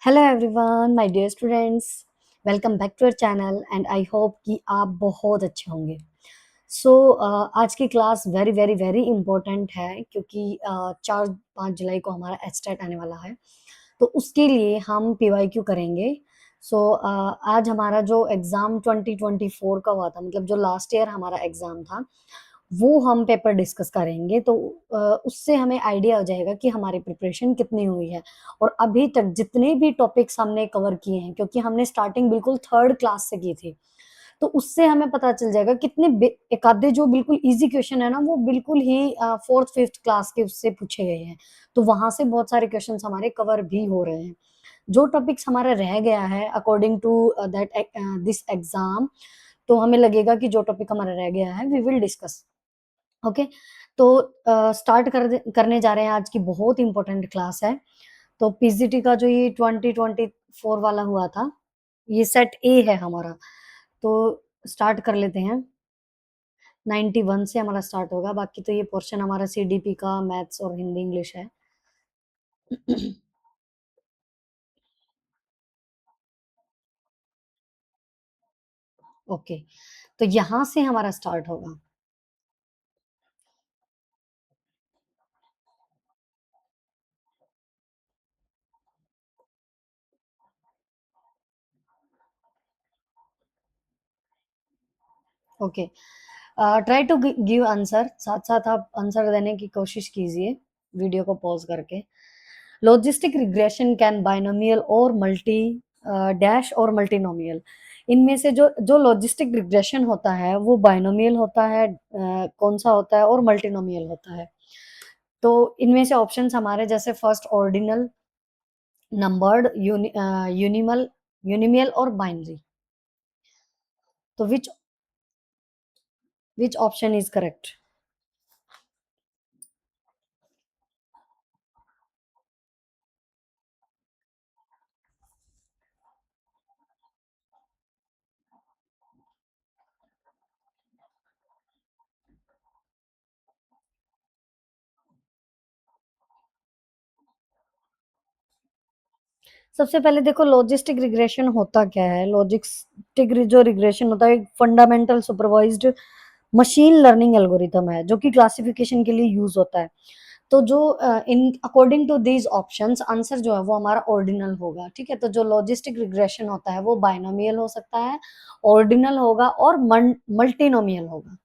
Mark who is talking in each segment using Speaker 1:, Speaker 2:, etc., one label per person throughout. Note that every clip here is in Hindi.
Speaker 1: Hello everyone my dear students, welcome back to our channel and I hope कि आप बहुत अच्छे होंगे। सो आज की class very very very important है क्योंकि 4-5 जुलाई को हमारा एचटेट आने वाला है। तो उसके लिए हम पीवाईक्यू करेंगे। सो आज हमारा जो एग्ज़ाम 2024 का हुआ था, मतलब जो लास्ट ईयर हमारा एग्ज़ाम था, वो हम पेपर डिस्कस करेंगे। तो उससे हमें आइडिया हो जाएगा कि हमारी प्रिपरेशन कितनी हुई है और अभी तक जितने भी टॉपिक्स हमने कवर किए हैं, क्योंकि हमने स्टार्टिंग बिल्कुल थर्ड क्लास से की थी, तो उससे हमें पता चल जाएगा कितने एक आधे जो बिल्कुल इजी क्वेश्चन है ना, वो बिल्कुल ही फोर्थ फिफ्थ क्लास के उससे पूछे गए हैं। तो वहां से बहुत सारे क्वेश्चंस हमारे कवर भी हो रहे हैं। जो टॉपिक्स हमारा रह गया है according to that this exam, तो हमें लगेगा कि जो टॉपिक हमारा रह गया है वी विल डिस्कस। ओके। तो स्टार्ट करने जा रहे हैं। आज की बहुत इंपॉर्टेंट क्लास है। तो पीजीटी का जो ये 2024 वाला हुआ था, ये सेट ए है हमारा। तो स्टार्ट कर लेते हैं। 91 से हमारा स्टार्ट होगा। बाकी तो ये पोर्शन हमारा सीडीपी का मैथ्स और हिंदी इंग्लिश है। ओके, तो यहाँ से हमारा स्टार्ट होगा। Okay, try to give answer. साथ-साथ आप आंसर देने की कोशिश कीजिए, वीडियो को पॉज़ करके। लॉजिस्टिक रिग्रेशन कैन बायनोमियल और मल्टी डैश और मल्टीनोमियल। इनमें से जो जो लॉजिस्टिक रिग्रेशन होता है, वो बायनोमियल होता है, कौन-सा होता है और मल्टीनोमियल होता है। तो इनमें से ऑप्शंस हमारे जैसे फर्स्ट ऑर्डिनल, नंबर्ड, यूनिमल, यूनिमियल और बाइनरी। तो व्हिच ऑप्शन इज़ करेक्ट? सबसे पहले देखो, लॉजिस्टिक रिग्रेशन होता क्या है? लॉजिस्टिक जो रिग्रेशन होता है, एक fundamental supervised machine learning algorithm है जो कि क्लासिफिकेशन के लिए यूज होता है। तो जो इन according to these options, answer जो है वो हमारा ऑर्डिनल होगा। ठीक है, तो जो लॉजिस्टिक रिग्रेशन होता है वो बाइनोमियल हो सकता है, ऑर्डिनल होगा और मल्टीनोमियल होगा।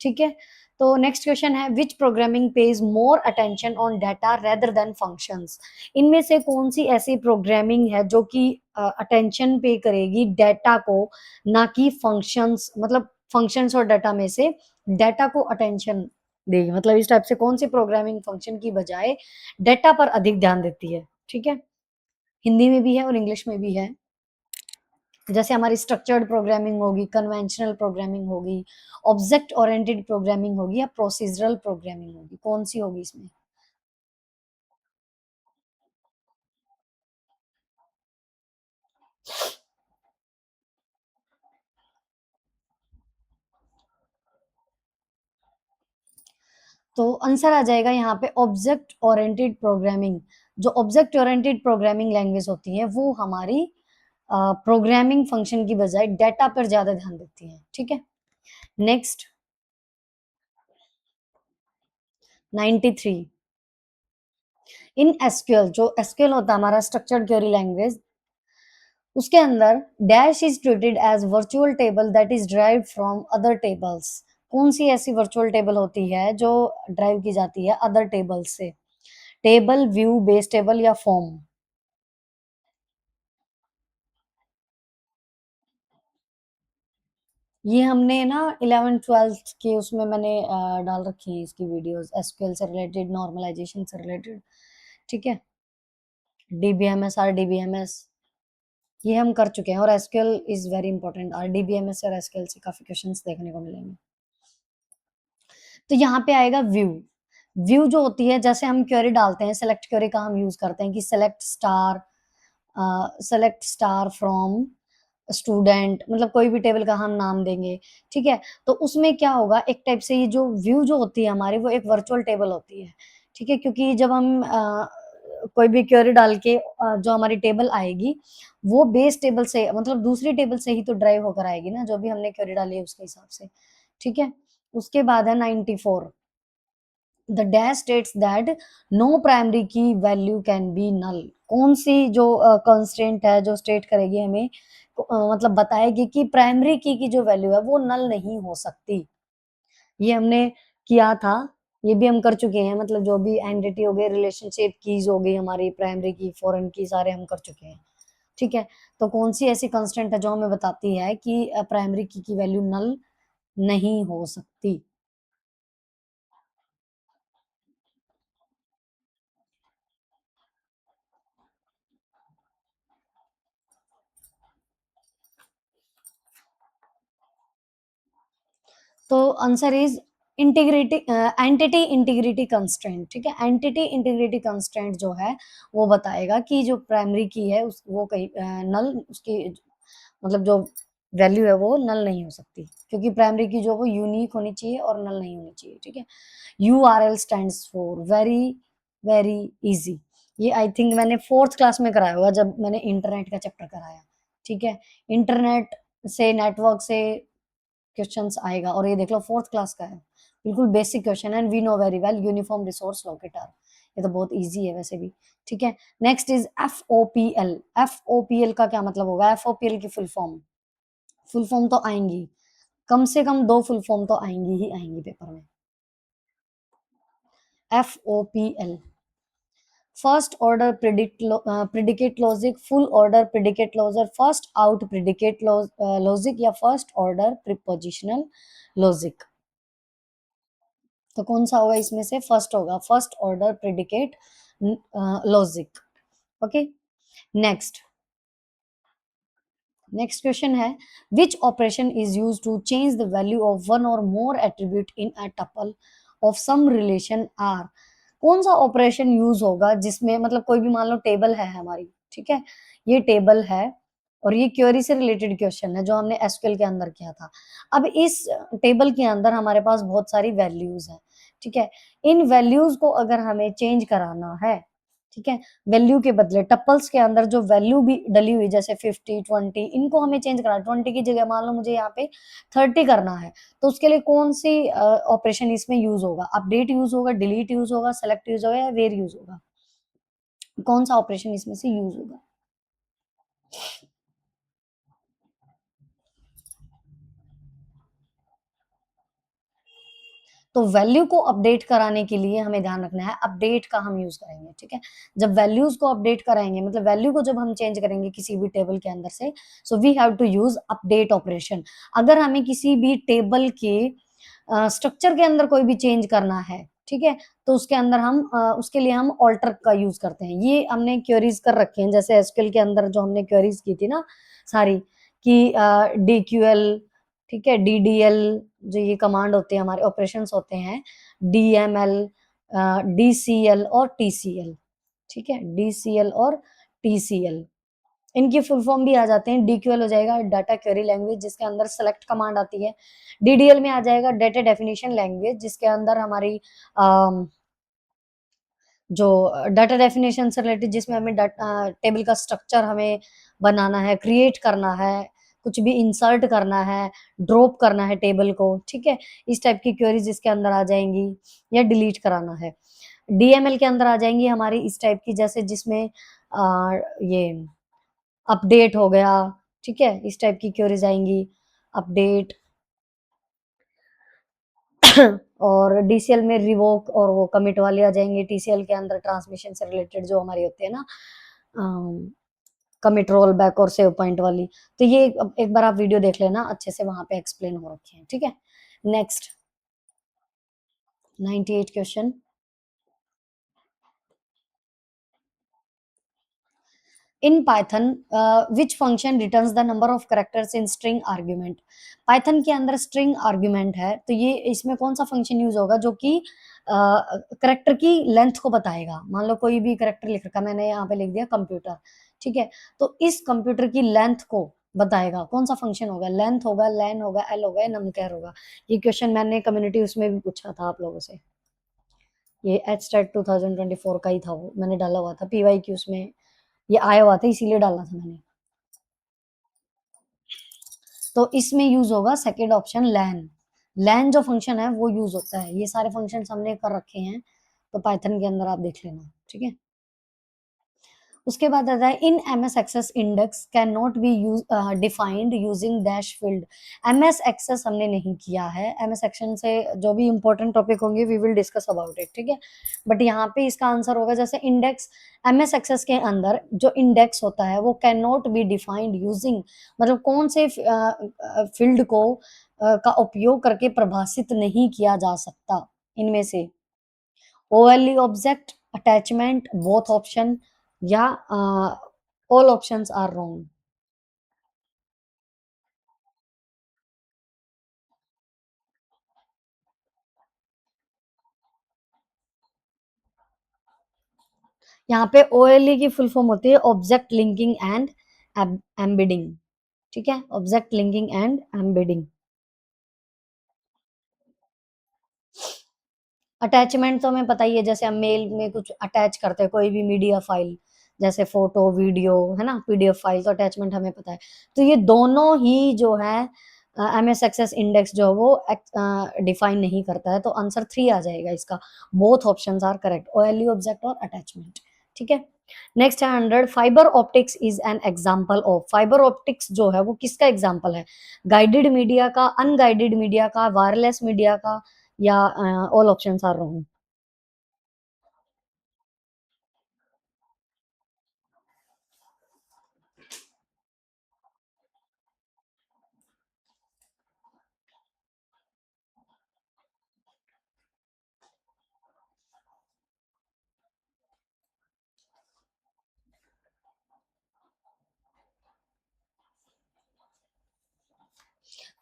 Speaker 1: ठीक है। तो नेक्स्ट क्वेश्चन है, विच programming page more attention on data rather than functions. इनमें से कौन सी ऐसी प्रोग्रामिंग है जो कि अटेंशन पे करेगी डाटा को, ना कि फंक्शंस। मतलब फंक्शंस और डाटा में से डाटा को अटेंशन देगी। मतलब इस टाइप से कौन सी प्रोग्रामिंग फंक्शन की बजाय डाटा पर अधिक ध्यान देती है। ठीक है, हिंदी में भी है और इंग्लिश में भी है। जैसे हमारी स्ट्रक्चर्ड प्रोग्रामिंग होगी, कन्वेंशनल प्रोग्रामिंग होगी, ऑब्जेक्ट ओरिएंटेड प्रोग्रामिंग होगी या प्रोसीजरल प्रोग्रामिंग होगी, कौन सी होगी इसमें? तो आंसर आ जाएगा यहाँ पे ऑब्जेक्ट ओरिएंटेड प्रोग्रामिंग। जो ऑब्जेक्ट ओरिएंटेड प्रोग्रामिंग लैंग्वेज होती है वो हमारी प्रोग्रामिंग फंक्शन की बजाय डाटा पर ज्यादा ध्यान देती है। ठीक है। नेक्स्ट, 93। इन एसक्यूएल, जो एसक्यूएल होता है हमारा स्ट्रक्चर्ड क्वेरी लैंग्वेज, उसके अंदर dash is treated as virtual table that is derived from other tables. कौन सी ऐसी वर्चुअल टेबल होती है जो ड्राइव की जाती है अदर टेबल से? टेबल, व्यू, बेस टेबल या फॉर्म? ये हमने ना 11th-12th के उसमें मैंने डाल रखी है इसकी वीडियोस, एसक्यूएल से रिलेटेड, नॉर्मलाइजेशन से रिलेटेड। ठीक है, डीबीएमएस, आरडीबीएमएस, ये हम कर चुके हैं। और SQL is very important. RDBMS और एसक्यूएल से काफी क्वेश्चंस देखने को मिलेंगे। तो यहाँ पे आएगा व्यू। व्यू जो होती है, जैसे हम क्वेरी डालते हैं, सेलेक्ट क्वेरी का हम यूज करते हैं कि सेलेक्ट स्टार फ्रॉम स्टूडेंट, मतलब कोई भी टेबल का हम नाम देंगे। ठीक है, तो उसमें क्या होगा, एक टाइप से ये जो व्यू जो होती है हमारी, वो एक वर्चुअल टेबल होती है। ठीक है, क्योंकि जब हम कोई भी क्वेरी डाल के जो हमारी टेबल आएगी, वो बेस टेबल से मतलब दूसरी टेबल से ही तो ड्राइव होकर आएगी ना, जो भी हमने क्वेरी डाली है उसके हिसाब से, ठीक है? उसके बाद है 94, the dash states that no primary की वैल्यू कैन बी नल। कौन सी जो कंस्ट्रेंट है जो स्टेट करेगी हमें, मतलब बताएगी कि प्राइमरी की जो वैल्यू है वो नल नहीं हो सकती। ये हमने किया था, ये भी हम कर चुके हैं, मतलब जो भी एंटिटी हो गई, रिलेशनशिप कीज हो गई हमारी, प्राइमरी की, फॉरेन की, सारे हम कर चुके हैं, ठीक है? तो कौन सी ऐसी कांस्टेंट है जो हमें बताती है कि प्राइमरी की वैल्यू नल नहीं हो सकती? तो answer is integrity entity integrity constraint, ठीक है? एंटिटी इंटीग्रिटी कंस्ट्रेंट जो है वो बताएगा कि जो प्राइमरी की है उस वो कहीं नल उसकी मतलब जो वैल्यू है वो नल नहीं हो सकती, क्योंकि प्राइमरी की जो वो यूनिक होनी चाहिए और नल नहीं होनी चाहिए, ठीक है? URL stands for very very easy. ये आई थिंक मैंने फोर्थ क्लास में कराया होगा जब मैंने इंटरनेट का चैप्टर कराया, ठीक है? इंटरनेट से, नेटवर्क से क्वेश्चंस आएगा, और ये देख लो फोर्थ क्लास का है, बिल्कुल basic question, and we know very well uniform resource locator, ये तो बहुत इजी है वैसे भी, ठीक है? Next is एफओपीएल। एफओपीएल का क्या मतलब होगा? एफओपीएल की फुल फॉर्म तो आएंगी, कम से कम दो फुल फॉर्म तो आएंगी ही आएंगी पेपर में। FOPL, first order predicate logic, full order predicate logic, first out predicate logic, या फर्स्ट ऑर्डर प्रीपोजिशनल लॉजिक। तो कौन सा होगा इसमें से? फर्स्ट होगा, first order predicate logic. Okay, next next question है, which operation is use to change the value of one or more attribute in a tuple of some relation R? कौन सा ऑपरेशन यूज होगा जिसमें, मतलब कोई भी मान लो टेबल है हमारी, ठीक है? ये टेबल है और ये क्वेरी से रिलेटेड क्वेश्चन है जो हमने एसक्यूएल के अंदर किया था। अब इस टेबल के अंदर हमारे पास बहुत सारी वैल्यूज हैं, ठीक है? इन वैल्यूज को अगर हमें चेंज कराना है, ठीक है, वैल्यू के बदले टपल्स के अंदर जो वैल्यू भी डली हुई, जैसे 50, 20, इनको हमें चेंज करना है। 20 की जगह मान लो मुझे यहाँ पे 30 करना है, तो उसके लिए कौन सी ऑपरेशन इसमें यूज होगा? अपडेट यूज होगा, डिलीट यूज होगा, सेलेक्ट यूज होगा, या वेर यूज होगा? कौन सा ऑपरेशन इसमें से यूज होगा? तो वैल्यू को अपडेट कराने के लिए हमें ध्यान रखना है, अपडेट का हम यूज करेंगे, ठीक है? जब वैल्यूज को अपडेट कराएंगे, मतलब वैल्यू को जब हम चेंज करेंगे किसी भी टेबल के अंदर से, so we have to use update operation. अगर हमें किसी भी टेबल के स्ट्रक्चर के अंदर कोई भी चेंज करना है, ठीक है, तो उसके अंदर हम उसके लिए हम ऑल्टर का यूज करते हैं। ये हमने क्वेरीज कर रखे हैं, जैसे एसक्यूएल के अंदर जो हमने क्वेरीज की थी ना सारी, कि डीक्यूएल, ठीक है, डीडीएल, जो ये कमांड होते हैं हमारे ऑपरेशंस होते हैं, डीएमएल, डीसीएल और टीसीएल, ठीक है, डीसीएल और टीसीएल, इनकी फुल फॉर्म भी आ जाते हैं। डीक्यूएल हो जाएगा डाटा क्वेरी लैंग्वेज, जिसके अंदर सेलेक्ट कमांड आती है। डीडीएल में आ जाएगा डाटा डेफिनेशन लैंग्वेज, जिसके अंदर हमारी जो डाटा डेफिनेशन से रिलेटेड, जिसमें हमें टेबल का स्ट्रक्चर हमें बनाना है, क्रिएट करना है, कुछ भी इंसर्ट करना है, ड्रॉप करना है टेबल को, ठीक है? इस टाइप की क्वेरीज इसके अंदर आ जाएंगी, या डिलीट कराना है। डीएमएल के अंदर आ जाएंगी हमारी इस टाइप की, जैसे जिसमें ये अपडेट हो गया, ठीक है, इस टाइप की क्वेरीज आएंगी, अपडेट। और डीसीएल में रिवोक और वो कमिट वाले आ जाएंगे। टीसीएल के अंदर ट्रांसमिशन से रिलेटेड जो हमारी होती है ना, कमिट रोल बैक और सेव पॉइंट वाली, तो ये एक बार आप वीडियो देख लेना, अच्छे से वहां पे एक्सप्लेन हो रखे हैं, ठीक है? Next 98 question, in Python which function returns the number of characters in string argument? Python के अंदर स्ट्रिंग आर्ग्यूमेंट है, तो ये इसमें कौन सा फंक्शन यूज होगा जो कि करेक्टर की लेंथ को बताएगा? मान लो कोई भी करेक्टर लिख रखा, मैंने यहाँ पे लिख दिया कंप्यूटर, ठीक है, तो इस कंप्यूटर की लेंथ को बताएगा कौन सा फंक्शन होगा? लेंथ होगा, लेन होगा, एल होगा, या नमकेयर होगा? ये क्वेश्चन मैंने कम्युनिटी उसमें भी पूछा था आप लोगों से। ये एचटेट 2024 का ही था, वो मैंने डाला हुआ था पीवाईक्यूज में, ये आया हुआ था इसीलिए डाला था मैंने। तो इसमें यूज होगा सेकेंड ऑप्शन लैन। लैन जो फंक्शन है वो यूज होता है, ये सारे फंक्शन हमने कर रखे हैं, तो पाइथन के अंदर आप देख लेना, ठीक है। उसके बाद आता है in MS access index can not be use defined using dash field. MS access हमने नहीं किया है, एमएस सेक्शन से जो भी इंपॉर्टेंट टॉपिक होंगे we will discuss about it, ठीक है। बट यहाँ पे इसका आंसर होगा जैसे इंडेक्स, एमएस एक्सेस के अंदर जो इंडेक्स होता है वो can not be defined using, मतलब कौन से फील्ड को का उपयोग करके परिभाषित नहीं किया जा सकता इनमें से, OLE object, attachment, both option, या ऑल ऑप्शंस आर रॉन्ग। यहाँ पे OLE की फुल फॉर्म होती है ऑब्जेक्ट लिंकिंग एंड एम्बेडिंग, ठीक है, object linking and embedding. Attachment तो हमें पता ही है, जैसे हम मेल में कुछ अटैच करते हैं, कोई भी मीडिया फाइल, जैसे फोटो वीडियो है ना, पीडीएफ फाइल, तो अटैचमेंट हमें पता है। तो ये दोनों ही जो है एमएस एक्सेस इंडेक्स जो है वो डिफाइन नहीं करता है, तो आंसर 3 आ जाएगा इसका। Both options are correct, OLE object और अटैचमेंट, ठीक है। नेक्स्ट है 100, fibre optics is an example of. Fibre optics जो है वो किसका एग्जांपल है? गाइडेड मीडिया का, अनगाइडेड मीडिया का, वायरलेस मीडिया का, या ऑल ऑप्शंस आर रॉन्ग।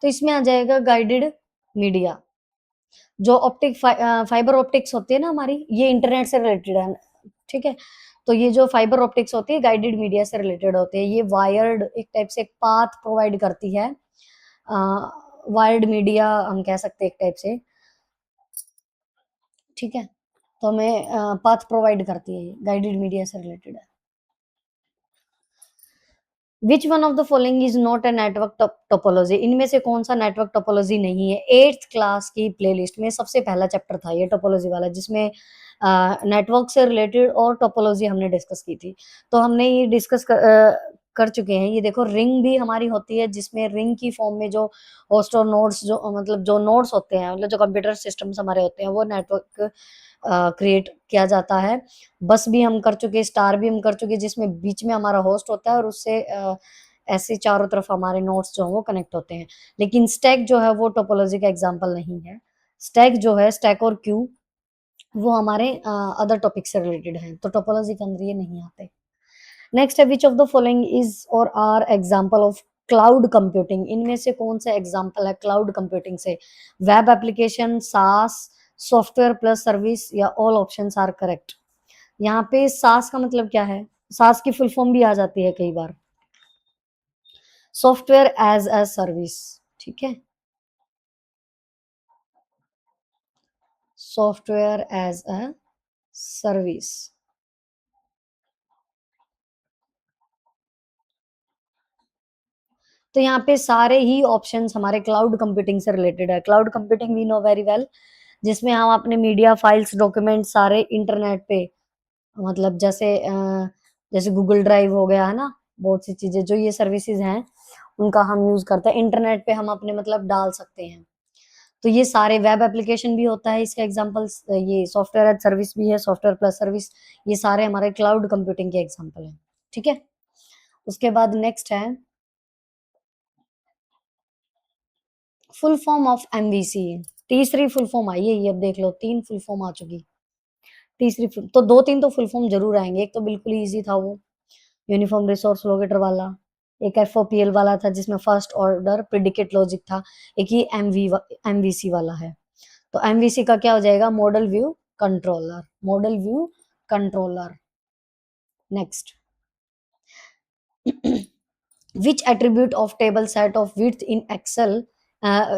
Speaker 1: तो इसमें आ जाएगा गाइडेड मीडिया। जो फाइबर ऑप्टिक्स होती है ना हमारी, ये इंटरनेट से रिलेटेड है, ठीक है। तो ये जो फाइबर ऑप्टिक्स होती है गाइडेड मीडिया से रिलेटेड होते हैं, ये वायर्ड एक टाइप से एक पाथ प्रोवाइड करती है, वायर्ड मीडिया हम कह सकते हैं एक टाइप से, ठीक है। तो हमें पाथ प्रोवाइड करती है, ये गाइडेड मीडिया से रिलेटेड है। Which one of the following is not a network topology? इनमें से कौन सा नेटवर्क टोपोलॉजी नहीं है? 8th क्लास की प्लेलिस्ट में सबसे पहला चैप्टर था ये टोपोलॉजी वाला, जिसमें नेटवर्क से रिलेटेड और टोपोलॉजी हमने डिस्कस की थी। तो हमने ये डिस्कस कर चुके हैं। ये देखो रिंग भी हमारी होती है, जिसमें रिंग की फॉर्म में जो होस्ट और नोड्स, जो मतलब जो नोड्स होते हैं, मतलब जो कंप्यूटर सिस्टम्स हमारे होते हैं, वो नेटवर्क क्रिएट किया जाता है। बस भी हम कर चुके, स्टार भी हम कर चुके, जिसमें बीच में हमारा होस्ट होता है और उससे ऐसे चारों तरफ हमारे नोड्स जो हैं वो कनेक्ट होते हैं। लेकिन स्टैक जो है वो टोपोलॉजी का एग्जांपल नहीं है। स्टैक जो है, स्टैक और क्यू, वो हमारे अदर टॉपिक से रिलेटेड हैं, तो टोपोलॉजी के अंदर ये नहीं आते। नेक्स्ट है which of the following is or are example of cloud computing? इनमें से कौन सा एग्जांपल है क्लाउड कंप्यूटिंग से? Web application, SaaS, software plus service, या ऑल ऑप्शंस आर करेक्ट। यहाँ पे सास का मतलब क्या है? सास की फुल फॉर्म भी आ जाती है कई बार, सॉफ्टवेयर एज अ सर्विस, ठीक है, सॉफ्टवेयर एज अ सर्विस। तो यहाँ पे सारे ही ऑप्शंस हमारे क्लाउड कंप्यूटिंग से रिलेटेड है। Cloud computing we know very well, जिसमें हम अपने मीडिया फाइल्स, डॉक्यूमेंट सारे इंटरनेट पे, मतलब जैसे गूगल ड्राइव हो गया है ना, बहुत सी चीजें जो ये सर्विसेज हैं उनका हम यूज करते हैं, इंटरनेट पे हम अपने मतलब डाल सकते हैं। तो ये सारे वेब एप्लीकेशन भी होता है इसका एग्जांपल्स, ये सॉफ्टवेयर एज सर्विस भी है, सॉफ्टवेयर प्लस सर्विस, ये सारे हमारे क्लाउड कंप्यूटिंग के एग्जांपल हैं, ठीक है। उसके बाद नेक्स्ट है फुल फॉर्म ऑफ एमवीसी। तीसरी फुल फॉर्म आई है ये, अब देख लो 3 फुल फॉर्म आ चुकी। तीसरी तो 2-3 तो फुल फॉर्म जरूर आएंगे, एक तो बिल्कुल ही इजी था वो, यूनिफॉर्म रिसोर्स लोकेटर वाला, एक एफओपीएल वाला था जिसमें फर्स्ट ऑर्डर प्रिडिकेट लॉजिक था, एक ही एमवीसी वाला है। तो एमवीसी का क्या हो जाएगा? Model view controller, model view controller. Next which attribute of table set of width in excel,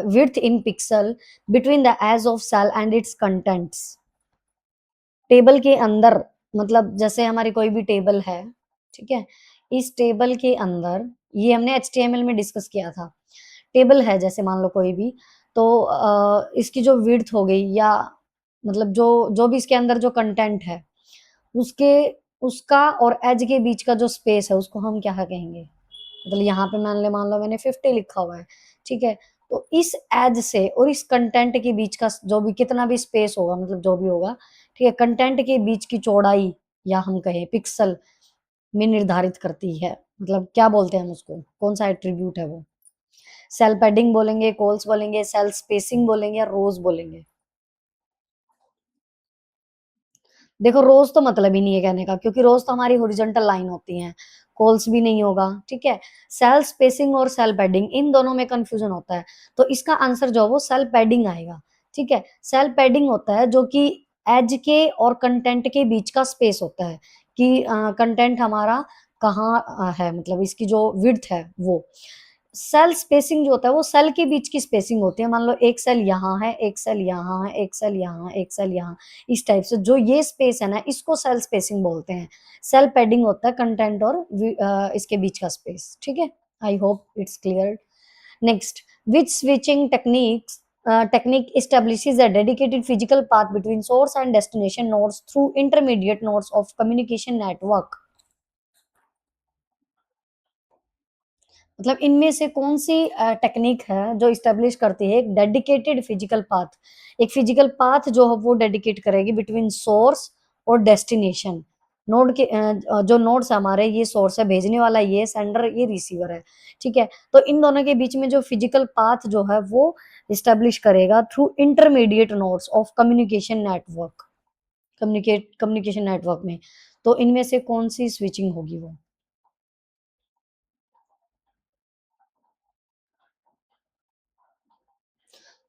Speaker 1: width in pixel between the as of cell and its contents? Table के अंदर मतलब जैसे हमारी कोई भी टेबल है, ठीक है? इस टेबल के अंदर ये हमने एचटीएमएल में डिस्कस किया था। टेबल है जैसे मान लो कोई भी, तो इसकी जो विड्थ हो गई या मतलब जो जो भी इसके अंदर जो कंटेंट है, उसके उसका और एज के बीच का जो स्पेस है, उसको हम क्या कहेंगे? मतलब यहाँ पे मान लो मैंने 50 लिखा हुआ है, ठीक है? तो इस एज से और इस कंटेंट के बीच का जो भी कितना भी स्पेस होगा मतलब जो भी होगा, ठीक है? कंटेंट के बीच की चौड़ाई या हम कहें पिक्सल में निर्धारित करती है। मतलब क्या बोलते हैं हम उसको? कौन-सा एट्रिब्यूट है वो? सेल पैडिंग बोलेंगे, कॉल्स बोलेंगे, सेल स्पेसिंग बोलेंगे या रोज़ बोलेंगे? देखो रोज़ तो मतलब ही नहीं है कहने का क्योंकि रोज़ तो हमारी हॉरिज़ॉन्टल लाइन होती हैं, कॉल्स भी नहीं होगा, ठीक है? सेल स्पेसिंग और सेल पैडिंग इन दोनों में कन्फ्यूज़न होता है, तो इसका आंसर जो है वो सेल पैडिंग आएगा, ठीक है? सेल पैडिंग होता है जो कि एज के और कंटेंट के बीच का स्पेस होता है कि कंटेंट हमारा कहाँ है मतलब इसकी जो विड्थ है वो। सेल स्पेसिंग जो होता है वो सेल के बीच की स्पेसिंग होती है। मान लो एक सेल यहाँ है, एक सेल यहाँ है, एक सेल यहाँ, एक सेल यहाँ, इस टाइप से जो ये स्पेस है ना इसको सेल स्पेसिंग बोलते हैं। सेल पैडिंग होता है कंटेंट और इसके बीच का स्पेस, ठीक है? I hope it's clear. Next, which switching technique establishes a dedicated physical path between source and destination nodes through intermediate nodes of communication network? मतलब इनमें से कौन-सी टेक्निक है जो एस्टेब्लिश करती है एक डेडिकेटेड फिजिकल पाथ? एक फिजिकल पाथ जो है वो डेडिकेट करेगी बिटवीन सोर्स और डेस्टिनेशन। नोड के जो नोड्स हमारे ये सोर्स है, भेजने वाला ये सेंडर, ये रिसीवर है, ठीक है? तो इन दोनों के बीच में जो फिजिकल पाथ जो है वो एस्टेब्लिश करेगा through intermediate nodes of communication network में। तो इनमें से कौन-सी स्विचिंग होगी वो?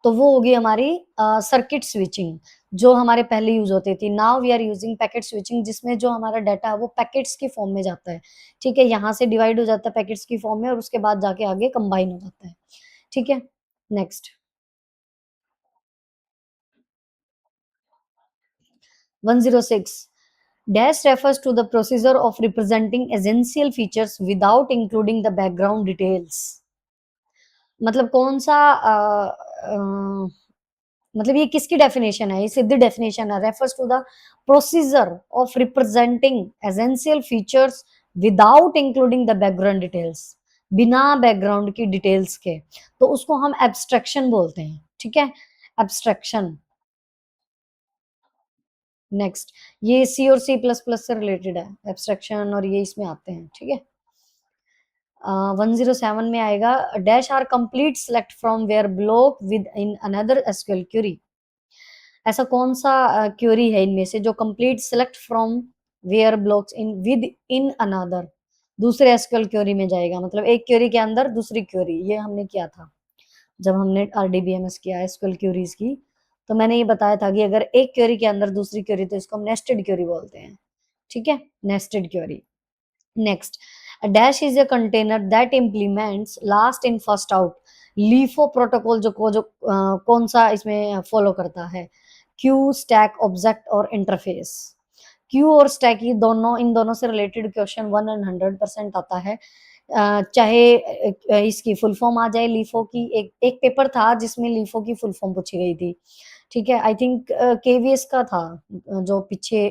Speaker 1: तो वो होगी हमारी सर्किट स्विचिंग जो हमारे पहले यूज़ होती थी। Now we are using packet switching जिसमें जो हमारा डाटा है वो पैकेट्स की फॉर्म में जाता है। ठीक है? यहाँ से डिवाइड हो जाता है पैकेट्स की फॉर्म में और उसके बाद जाके आगे कंबाइन हो जाता है। ठीक है? Next 106 dash refers to the procedure of representing essential features without including the background details। मतलब कौन-सा मतलब ये किसकी डेफिनेशन है? ये सीधी डेफिनेशन है, refers to the procedure of representing essential features without including the background details, बिना बैकग्राउंड की डिटेल्स के, तो उसको हम एब्स्ट्रैक्शन बोलते हैं, ठीक है? एब्स्ट्रैक्शन। नेक्स्ट, ये सी और सी प्लस प्लस से रिलेटेड है, एब्स्ट्रैक्शन और ये इसमें आते हैं, ठीक है? 107 में आएगा dash are complete select from where block within another SQL query. ऐसा कौन-सा क्वेरी है इनमें से जो complete select from where blocks in within another दूसरे एसक्यूएल क्वेरी में जाएगा मतलब एक क्वेरी के अंदर दूसरी क्वेरी ये हमने किया था जब हमने आरडीबीएमएस किया एसक्यूएल क्वेरीज की तो मैंने ये बताया था कि अगर एक क्वेरी के अंदर दूसरी क्वेरी तो इसको हम नेस्टेड क्वेरी बोलते हैं ठीक है nested query next a dash is a container that implements last in first out LIFO protocol कौन सा इसमें फॉलो करता है क्यू स्टैक ऑब्जेक्ट और इंटरफेस क्यू और स्टैक ये दोनों इन दोनों से रिलेटेड क्वेश्चन 100% आता है चाहे इसकी फुल फॉर्म आ जाए लीफो की एक एक पेपर था जिसमें लीफो की फुल फॉर्म पूछी गई थी ठीक है आई थिंक केवीएस का था जो पीछे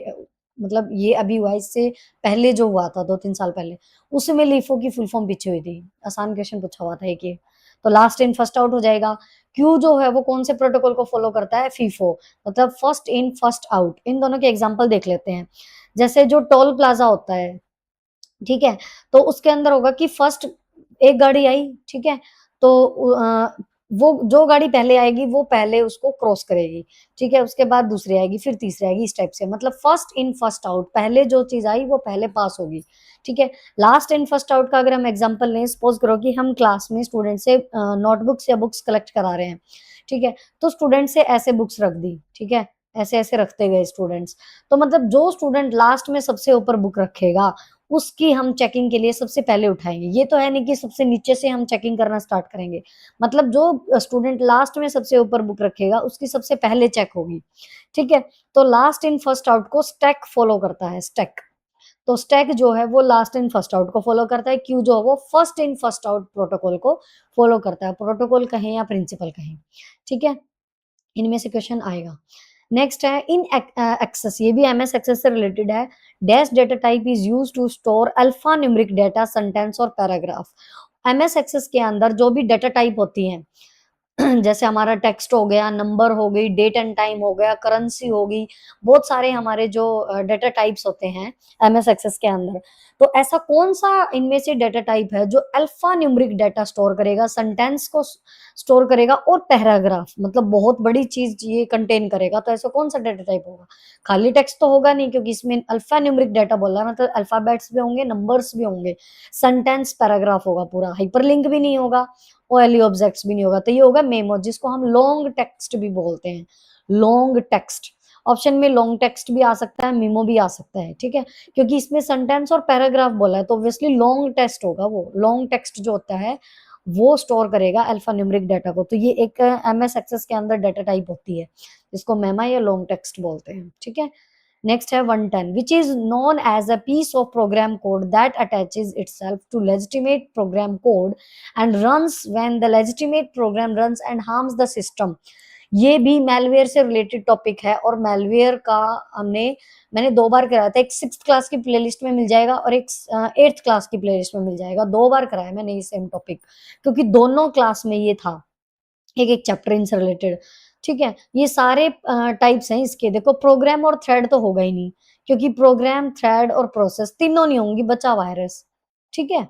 Speaker 1: मतलब ये अभी हुआ है, इससे पहले जो हुआ था 2-3 साल पहले, उसमें लीफो की फुल फॉर्म पीछे हुई थी। आसान क्वेश्चन पूछा हुआ था एक ये। तो लास्ट इन फर्स्ट आउट हो जाएगा। क्यू जो है वो कौन से प्रोटोकॉल को फॉलो करता है? फीफो मतलब फर्स्ट इन फर्स्ट आउट। इन दोनों के एग्जांपल देख लेते हैं। जैसे जो टोल प्लाज़ा होता है ठीक है? तो उसके अंदर होगा कि फर्स्ट एक गाड़ी आई, ठीक है? तो वो जो गाड़ी पहले आएगी वो पहले उसको क्रॉस करेगी, ठीक है? उसके बाद दूसरी आएगी, फिर तीसरी आएगी इस टाइप से मतलब फर्स्ट इन फर्स्ट आउट पहले जो चीज़ आई वो पहले पास होगी, ठीक है? लास्ट इन फर्स्ट आउट का अगर हम एग्ज़ाम्पल लें सपोज़ करो कि हम क्लास में स्टूडेंट से नोटबुक्स या बुक्स कलेक्ट करा रहे हैं, ठीक है? तो स्टूडेंट से ऐसे बुक्स रख दी, ठीक है? ऐसे-ऐसे रखते गए स्टूडेंट्स। तो मतलब जो स्टूडेंट लास्ट में सबसे ऊपर बुक रखेगा उसकी हम चेकिंग के लिए सबसे पहले उठाएंगे। ये तो है नहीं कि सबसे नीचे से हम चेकिंग करना स्टार्ट करेंगे। मतलब जो स्टूडेंट लास्ट में सबसे ऊपर बुक रखेगा उसकी सबसे पहले चेक होगी। ठीक है, तो लास्ट इन फर्स्ट आउट को स्टैक फॉलो करता है, स्टैक। तो स्टैक जो है वो लास्ट इन फर्स्ट आउट को फॉलो करता है, क्यू जो है वो first in first out protocol को फॉलो करता है, प्रोटोकॉल कहें या प्रिंसिपल कहें। ठीक है, इनमें से क्वेश्चन आएगा। नेक्स्ट है इन एक्सेस, ये भी एमएस एक्सेस से रिलेटेड है। Dash data type is use to store alphanumeric data, sentence और पैराग्राफ। एमएस एक्सेस के अंदर जो भी डेटा टाइप होती हैं, जैसे हमारा टेक्स्ट हो गया, नंबर हो गई, डेट एंड टाइम हो गया, करेंसी होगी, बहुत सारे हमारे जो डेटा टाइप्स होते हैं एमएस एक्सेस के अंदर। तो ऐसा कौन सा इनमें से डेटा टाइप है जो अल्फा न्यूमेरिक डेटा स्टोर करेगा, सेंटेंस को स्टोर करेगा और पैराग्राफ, मतलब बहुत बड़ी चीज ये कंटेन करेगा। तो ऐसा कौन सा डेटा टाइप होगा? खाली टेक्स्ट तो होगा नहीं, क्योंकि इसमें अल्फा न्यूमेरिक डेटा बोल रहा है, मतलब अल्फाबेट्स भी होंगे, नंबर्स भी होंगे, सेंटेंस पैराग्राफ होगा, पूरा हाइपरलिंक भी नहीं होगा, ओएलई ऑब्जेक्ट्स भी नहीं होगा। तो ये होगा मेमो, जिसको हम लॉन्ग टेक्स्ट भी बोलते हैं, लॉन्ग टेक्स्ट। ऑप्शन में लॉन्ग टेक्स्ट भी आ सकता है, मेमो भी आ सकता है। ठीक है, क्योंकि इसमें सेंटेंस और पैराग्राफ बोला है, तो ऑब्वियसली लॉन्ग टेक्स्ट होगा। वो लॉन्ग टेक्स्ट जो होता है वो स्टोर करेगा अल्फा न्यूमेरिक डाटा को। तो ये एक एमएस एक्सेस के अंदर डाटा टाइप होती है, जिसको मेमा या लॉन्ग टेक्स्ट बोलते हैं। ठीक है, नेक्स्ट है 110, which is known as a piece of program code that attaches itself to legitimate program code and runs when the legitimate program runs and harms the system। ये भी मेलवेयर से रिलेटेड टॉपिक है, और मेलवेयर का मैंने 2 बार कराया था। एक 6th क्लास की प्लेलिस्ट में मिल जाएगा और एक 8th क्लास की प्लेलिस्ट में मिल जाएगा। 2 बार कराया मैंने ये सेम टॉपिक, क्योंकि दोनों क्लास में ये था, एक एक चैप्टर इनसे रिलेटेड। ठीक है, ये सारे टाइप्स हैं इसके। देखो, प्रोग्राम और थ्रेड तो होगा ही नहीं, क्योंकि प्रोग्राम, थ्रेड और प्रोसेस तीनों नहीं होंगी, बचा वायरस। ठीक है,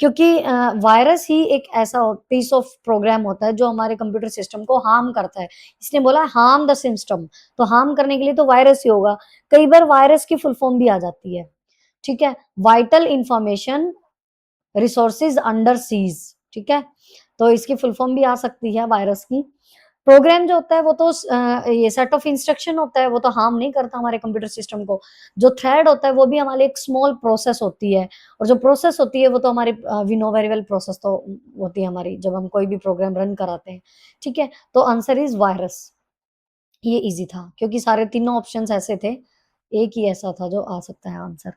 Speaker 1: क्योंकि वायरस ही एक ऐसा पीस ऑफ प्रोग्राम होता है जो हमारे कंप्यूटर सिस्टम को हार्म करता है। इसने बोला हार्म द सिस्टम, तो हार्म करने के लिए तो वायरस ही होगा। कई बार वायरस की फुल फॉर्म भी आ जाती है। ठीक है, vital information resources under seize. ठीक है, तो इसकी फुल फॉर्म भी आ सकती है वायरस की। प्रोग्राम जो होता है वो तो ये सेट ऑफ इंस्ट्रक्शन होता है, वो तो हार्म नहीं करता हमारे कंप्यूटर सिस्टम को। जो थ्रेड होता है वो भी हमारे एक स्मॉल प्रोसेस होती है, और जो प्रोसेस होती है वो तो हमारी we know very well process तो होती है हमारी, जब हम कोई भी प्रोग्राम रन कराते हैं। ठीक है, तो आंसर इज वायरस। ये इजी था, क्योंकि सारे तीनों ऑप्शंस ऐसे थे, एक ही ऐसा था जो आ सकता है answer.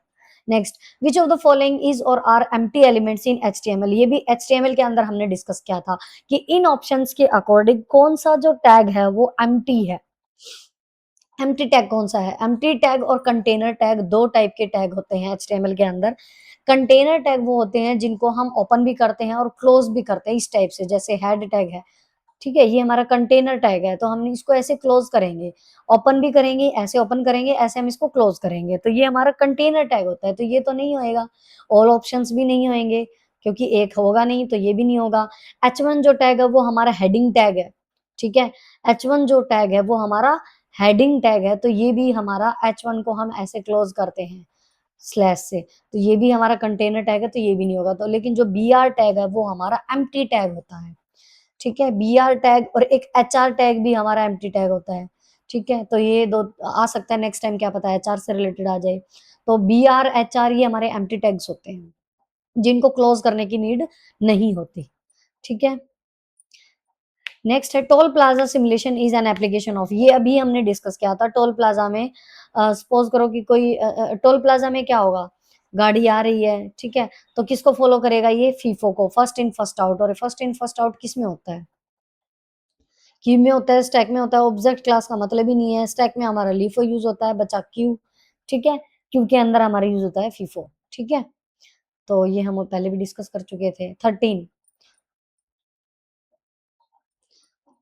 Speaker 1: Next, which of the following is or are empty elements in HTML. ये भी एचटीएमएल के अंदर हमने डिस्कस किया था कि इन ऑप्शंस के अकॉर्डिंग कौन सा जो टैग है वो एम्प्टी है। एम्प्टी टैग कौन सा है? एम्प्टी टैग और कंटेनर टैग, दो टाइप के टैग होते हैं एचटीएमएल के अंदर। कंटेनर टैग वो होते हैं जिनको हम ओपन भी करते हैं और क्लोज भी करते हैं, इस टाइप से, जैसे हेड टैग है। ठीक है, ये हमारा कंटेनर टैग है, तो हम इसको ऐसे क्लोज करेंगे, ओपन भी करेंगे, ऐसे ओपन करेंगे, ऐसे हम इसको क्लोज करेंगे, तो ये हमारा कंटेनर टैग होता है। तो ये तो नहीं होएगा, ऑल ऑप्शंस भी नहीं होंगे, क्योंकि एक होगा नहीं, तो ये भी नहीं होगा। H1 जो टैग है वो हमारा हेडिंग टैग है। ठीक है, H1 जो टैग है वो हमारा हेडिंग टैग है, तो ये भी हमारा H1 को हम ऐसे क्लोज करते हैं स्लैश से, तो ये भी हमारा कंटेनर टैग है, तो ये भी नहीं होगा। तो लेकिन जो बी आर टैग है वो हमारा एम्प्टी टैग होता है। ठीक है, बी आर टैग और एक एच आर टैग भी हमारा एम्प्टी टैग होता है। ठीक है, तो ये दो आ सकता है, नेक्स्ट टाइम क्या पता एच आर से रिलेटेड आ जाए। तो बी आर एच आर ये हमारे एम्प्टी टैग्स होते हैं, जिनको क्लोज करने की नीड नहीं होती। ठीक है, नेक्स्ट है toll plaza simulation is an application of. ये अभी हमने डिस्कस किया था। टोल प्लाजा में सपोज करो कि कोई टोल प्लाजा में क्या होगा, गाड़ी आ रही है। ठीक है, तो किसको फॉलो करेगा? ये फीफो को, फर्स्ट इन फर्स्ट आउट। और फर्स्ट इन फर्स्ट आउट किस में होता है? क्यू में होता है, स्टैक में होता है। ऑब्जेक्ट क्लास का मतलब ही नहीं है। स्टैक में हमारा लीफो यूज होता है, बचा क्यू। ठीक है, क्यू के अंदर हमारा यूज होता है फीफो। ठीक है, तो ये हम पहले भी डिस्कस कर चुके थे। 13,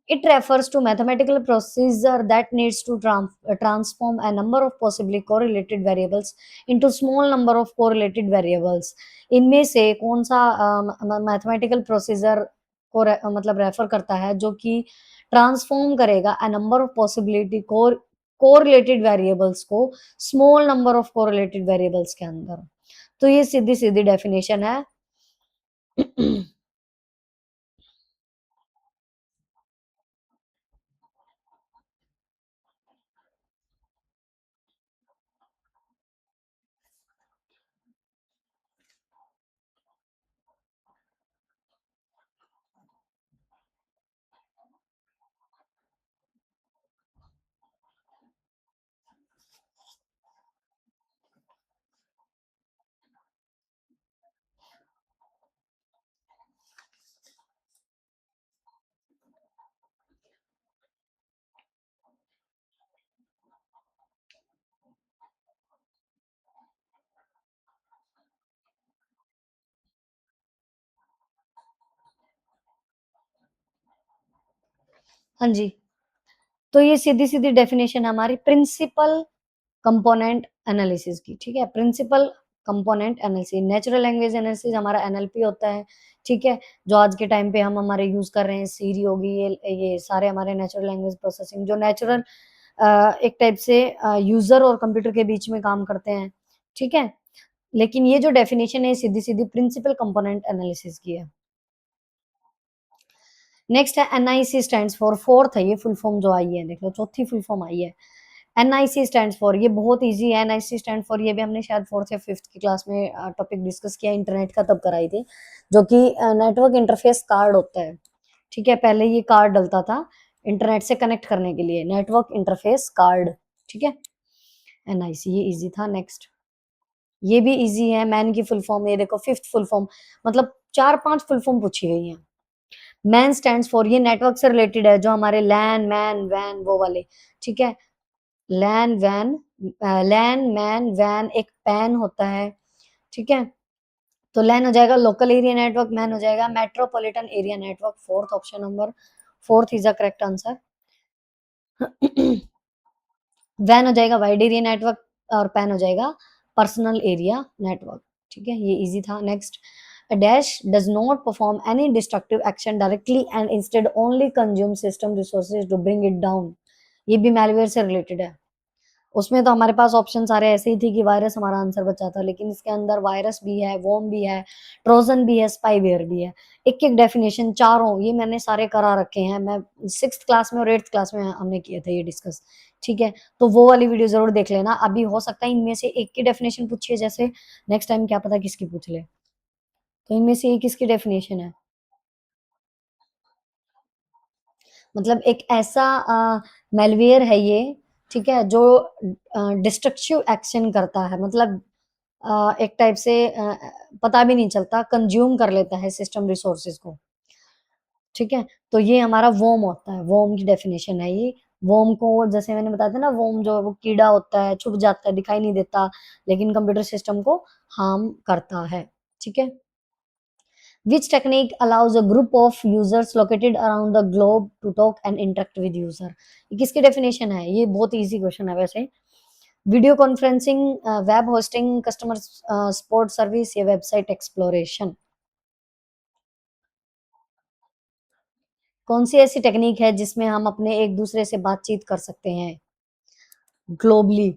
Speaker 1: it refers to mathematical procedure that needs to transform a number of possibly correlated variables into small number of correlated variables। इनमें से कौन सा मैथमेटिकल प्रोसीजर को मतलब रेफर करता है जो कि ट्रांसफॉर्म करेगा a number of possibility correlated variables को small number of correlated variables के अंदर। तो ये सीधी सीधी डेफिनेशन है। हाँ जी, तो ये सीधी-सीधी डेफिनेशन है हमारी प्रिंसिपल कंपोनेंट एनालिसिस की, ठीक है? Principal component analysis, natural language analysis हमारा एनएलपी होता है, ठीक है? जो आज के टाइम पे हम हमारे यूज़ कर रहे हैं, सिरी होगी, ये सारे हमारे नेचुरल लैंग्वेज प्रोसेसिंग जो नेचुरल एक टाइप से यूज़र और कंप्यूटर के बीच में काम करते हैं, ठीक है? लेकिन ये जो डेफिनिशन है, सीधी-सीधी प्रिंसिपल कंपोनेंट एनालिसिस की है। नेक्स्ट है एनआईसी स्टैंड्स फॉर, फोर्थ है ये फुल फॉर्म जो आई है, देख लो चौथी फुल फॉर्म आई है। एनआईसी स्टैंड्स फॉर, ये बहुत इजी है। एनआईसी स्टैंड फॉर, ये भी हमने शायद फोर्थ या फिफ्थ की क्लास में टॉपिक डिस्कस किया, इंटरनेट का तब कराई थी, जो कि नेटवर्क इंटरफेस कार्ड होता है, ठीक है? पहले ये कार्ड डलता था इंटरनेट से कनेक्ट करने के लिए, नेटवर्क इंटरफेस कार्ड, ठीक है? एनआईसी, ये इजी था। नेक्स्ट, ये भी इजी है। मैन की फुल फॉर्म, ये देखो फिफ्थ फुल फॉर्म, मतलब 4-5 फुल फॉर्म पूछी गई हैं। मैन स्टैंड्स फॉर, ये नेटवर्क से रिलेटेड है, जो हमारे लैन, मैन, वैन वो वाले, ठीक है? लैन, वैन, लैन, मैन, वैन, एक पैन होता है, ठीक है? तो लैन हो जाएगा लोकल एरिया नेटवर्क, मैन हो जाएगा metropolitan area network, fourth option number fourth is the correct answer. वैन हो जाएगा वाइड एरिया नेटवर्क और पैन हो जाएगा पर्सनल एरिया नेटवर्क, ठीक है? ये इजी था। Next, a dash does not perform any destructive action directly and instead only consume system resources to bring it down, ये भी malware से रिलेटेड है। उसमें तो हमारे पास ऑप्शन सारे ऐसे ही थे कि वायरस हमारा आंसर बचा था, लेकिन इसके अंदर वायरस भी है, वर्म भी है, ट्रोजन भी है, स्पाईवेयर भी है। एक-एक डेफिनेशन चारों ये मैंने सारे करा रखे हैं। मैं 6th क्लास में और 8th क्लास में हमने किए थे ये डिस्कस, ठीक है? तो वो वाली वीडियो ज़रूर देख लेना। अभी हो सकता है इनमें से एक की डेफिनेशन पूछिए, जैसे नेक्स्ट टाइम क्या पता किसकी पूछ ले। तो इनमें से ये किसकी डेफिनेशन है? मतलब एक ऐसा मैलवेयर है ये, ठीक है? जो डिस्ट्रक्टिव एक्शन करता है, मतलब एक टाइप से पता भी नहीं चलता, कंज़्यूम कर लेता है सिस्टम रिसोर्सेज़ को, ठीक है? तो ये हमारा वर्म होता है, वर्म की डेफिनिशन है ये। वर्म को जैसे मैंने बताया था ना, वर्म जो है वो कीड़ा होता है, छुप जाता है, दिखाई नहीं देता, लेकिन कंप्यूटर सिस्टम को हार्म करता है, ठीक है? Which technique allows a group of users located around the globe to talk and interact with user? ये किसकी डेफिनेशन है? ये बहुत इजी क्वेश्चन है वैसे। Video conferencing, web hosting, customer support service या वेबसाइट एक्सप्लोरेशन? कौन सी ऐसी टेक्निक है जिसमें हम अपने एक दूसरे से बातचीत कर सकते हैं ग्लोबली,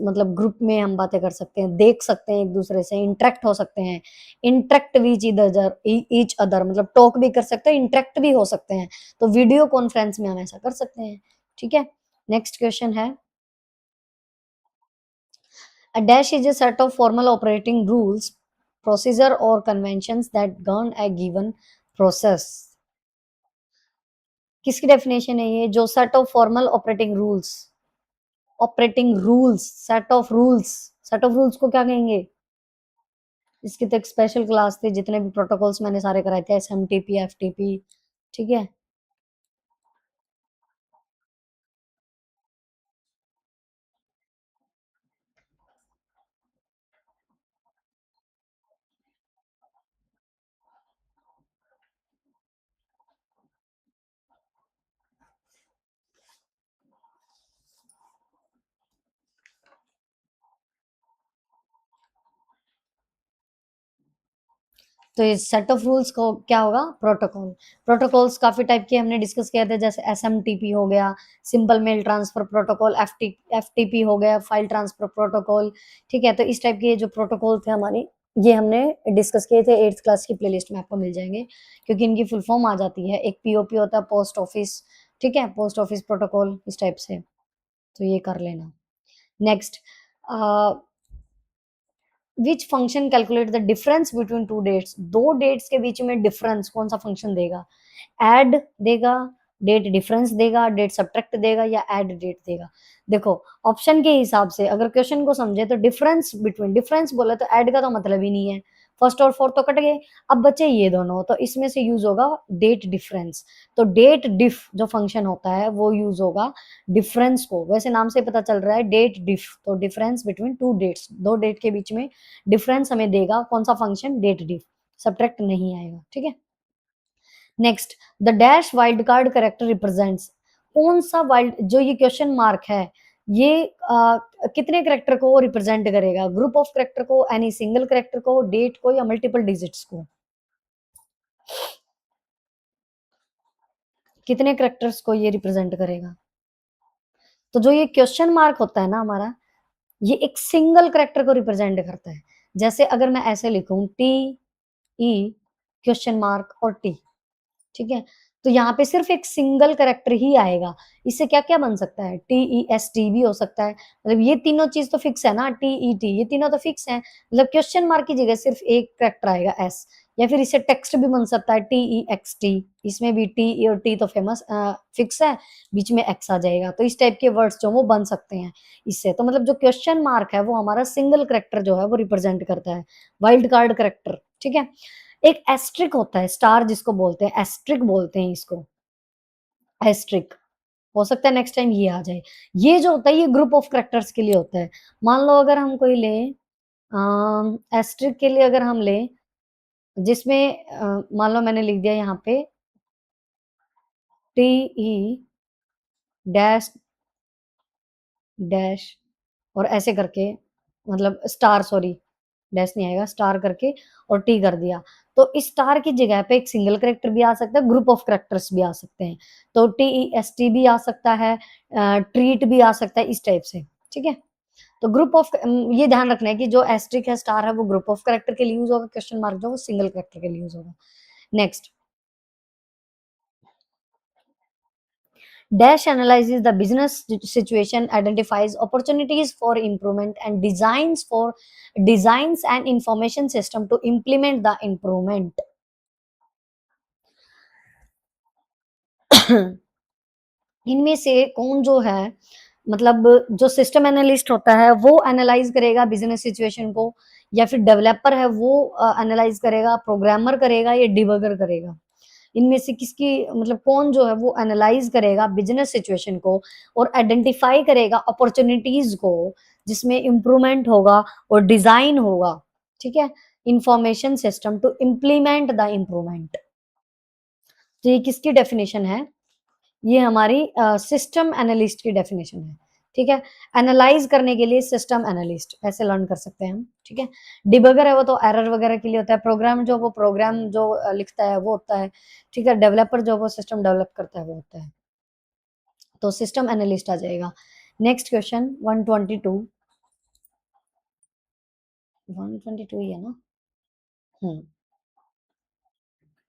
Speaker 1: मतलब ग्रुप में हम बातें कर सकते हैं, देख सकते हैं एक दूसरे से, इंटरेक्ट हो सकते हैं, इंटरेक्ट विच इधर ईच अदर, मतलब टॉक भी कर सकते हैं, इंटरेक्ट भी हो सकते हैं, तो वीडियो कॉन्फ्रेंस में हम ऐसा कर सकते हैं, ठीक है? नेक्स्ट क्वेश्चन है, a dash is a set of formal operating rules, procedure or conventions that govern a given process. किसकी डेफिनेशन है ये? जो set of formal operating rules, operating rules, set of rules, set of rules को क्या कहेंगे? इसकी तो एक स्पेशल क्लास थी, जितने भी प्रोटोकॉल्स मैंने सारे कराए थे, एसएमटीपी, एफटीपी, ठीक है? तो ये सेट ऑफ रूल्स को क्या होगा? प्रोटोकॉल। प्रोटोकॉल्स काफ़ी टाइप के हमने डिस्कस किए थे, जैसे एसएमटीपी हो गया, simple mail transfer protocol, FTP हो गया, फाइल ट्रांसफर प्रोटोकॉल, ठीक है? तो इस टाइप के जो प्रोटोकॉल थे हमारे, ये हमने डिस्कस किए थे। 8th क्लास की प्लेलिस्ट में आपको मिल जाएँगे, क्योंकि इनकी फुल फॉर्म आ जाती है। एक पीओपी होता है, पोस्ट ऑफिस, ठीक है? पोस्ट ऑफिस प्रोटोकॉल, इस टाइप से, तो ये कर लेना। Next, uh which function calculate the difference between 2 dates? 2 dates के बीच में डिफरेंस कौन-सा फंक्शन देगा? ऐड देगा, डेट डिफरेंस देगा, डेट सब्ट्रैक्ट देगा या ऐड डेट देगा? देखो, ऑप्शन के हिसाब से अगर क्वेश्चन को समझे तो डिफरेंस बिटवीन, डिफरेंस बोला तो ऐड का तो मतलब ही नहीं है। फर्स्ट और फोर्थ तो कट गए, अब बचे ये दोनों, तो इसमें से यूज़ होगा डेट डिफरेंस। तो डेट डिफ जो फंक्शन होता है वो यूज़ होगा डिफरेंस को, वैसे नाम से पता चल रहा है डेट डिफ, तो डिफरेंस बिटवीन 2 डेट्स, 2 डेट के बीच में डिफरेंस हमें देगा कौन-सा फंक्शन? डेट डिफ, सब्ट्रैक्ट नहीं आएगा, ठीक है? Next, the dash wild card character represents, कौन सा वाइल्ड जो ये क्वेश्चन मार्क है, ये कितने कैरेक्टर को रिप्रेजेंट करेगा? ग्रुप ऑफ कैरेक्टर को, एनी सिंगल कैरेक्टर को, डेट को, या मल्टीपल डिजिट्स को? कितने कैरेक्टर्स को ये रिप्रेजेंट करेगा? तो जो ये क्वेश्चन मार्क होता है ना हमारा, ये एक सिंगल कैरेक्टर को रिप्रेजेंट करता है। जैसे अगर मैं ऐसे लिखूं टी ई क्वेश्चन मार्क और टी, ठीक है? तो यहाँ पे सिर्फ एक सिंगल कैरेक्टर ही आएगा। इससे क्या-क्या बन सकता है? टीईएसटी भी हो सकता है। मतलब ये तीनों चीज़ तो फिक्स है ना, टीईटी ये तीनों तो फिक्स हैं। मतलब क्वेश्चन मार्क की जगह सिर्फ एक कैरेक्टर आएगा एस, या फिर इसे टेक्स्ट भी बन सकता है टीईएक्सटी। इसमें भी टी और टी तो फिक्स है, बीच में एक्स आ जाएगा। तो इस टाइप के वर्ड्स जो वो बन सकते हैं इससे। तो मतलब जो क्वेश्चन मार्क है वो हमारा सिंगल कैरेक्टर जो है वो रिप्रेजेंट करता है, वाइल्ड कार्ड कैरेक्टर, ठीक है? एक एस्ट्रिक होता है, स्टार जिसको बोलते हैं, एस्ट्रिक बोलते हैं इसको, एस्ट्रिक। हो सकता है नेक्स्ट टाइम ये आ जाए। ये जो होता है ये ग्रुप ऑफ कैरेक्टर्स के लिए होता है। मान लो अगर हम कोई लें एस्ट्रिक के लिए अगर हम लें जिसमें मान लो मैंने लिख दिया यहाँ पे टी ई डैश डैश और ऐसे करके, मतलब स्टार, सॉरी डैश नहीं आएगा, स्टार करके और टी कर दिया। तो इस स्टार की जगह पे एक सिंगल कैरेक्टर भी आ सकता है, ग्रुप ऑफ कैरेक्टर्स भी आ सकते हैं। तो टीईएसटी भी आ सकता है, ट्रीट भी आ सकता है, इस टाइप से, ठीक है? तो ग्रुप ऑफ ये ध्यान रखना है कि जो एस्ट्रिक है, स्टार है, वो ग्रुप ऑफ कैरेक्टर के लिए यूज़ होगा, क्वेश्चन मार्क जो वो सिंगल कैरेक्टर के लिए यूज़ होगा। Next, Dash analyzes the business situation, identifies opportunities for improvement, and designs an information system to implement the improvement. इनमें से कौन जो है, मतलब जो सिस्टम एनालिस्ट होता है वो एनालाइज करेगा बिजनेस सिचुएशन को, या फिर डेवलपर है वो एनालाइज करेगा, प्रोग्रामर करेगा, या डिबगर करेगा? इनमें से किसकी, मतलब कौन जो है वो एनालाइज करेगा बिजनेस सिचुएशन को और आइडेंटिफाई करेगा अपॉर्चुनिटीज को जिसमें इंप्रूवमेंट होगा और डिजाइन होगा, ठीक है? Information system to implement the improvement. तो ये किसकी डेफिनेशन है? ये हमारी सिस्टम एनालिस्ट की डेफिनेशन है, ठीक है? एनालाइज करने के लिए सिस्टम एनालिस्ट ऐसे लर्न कर सकते हैं हम, ठीक है? डिबगर है वो तो एरर वगैरह के लिए होता है, प्रोग्राम जो वो प्रोग्राम जो लिखता है वो होता है, ठीक है? डेवलपर जो वो सिस्टम डेवलप करता है वो होता है। तो सिस्टम एनालिस्ट आ जाएगा। नेक्स्ट क्वेश्चन 122, 122 ही है ना? हम्म।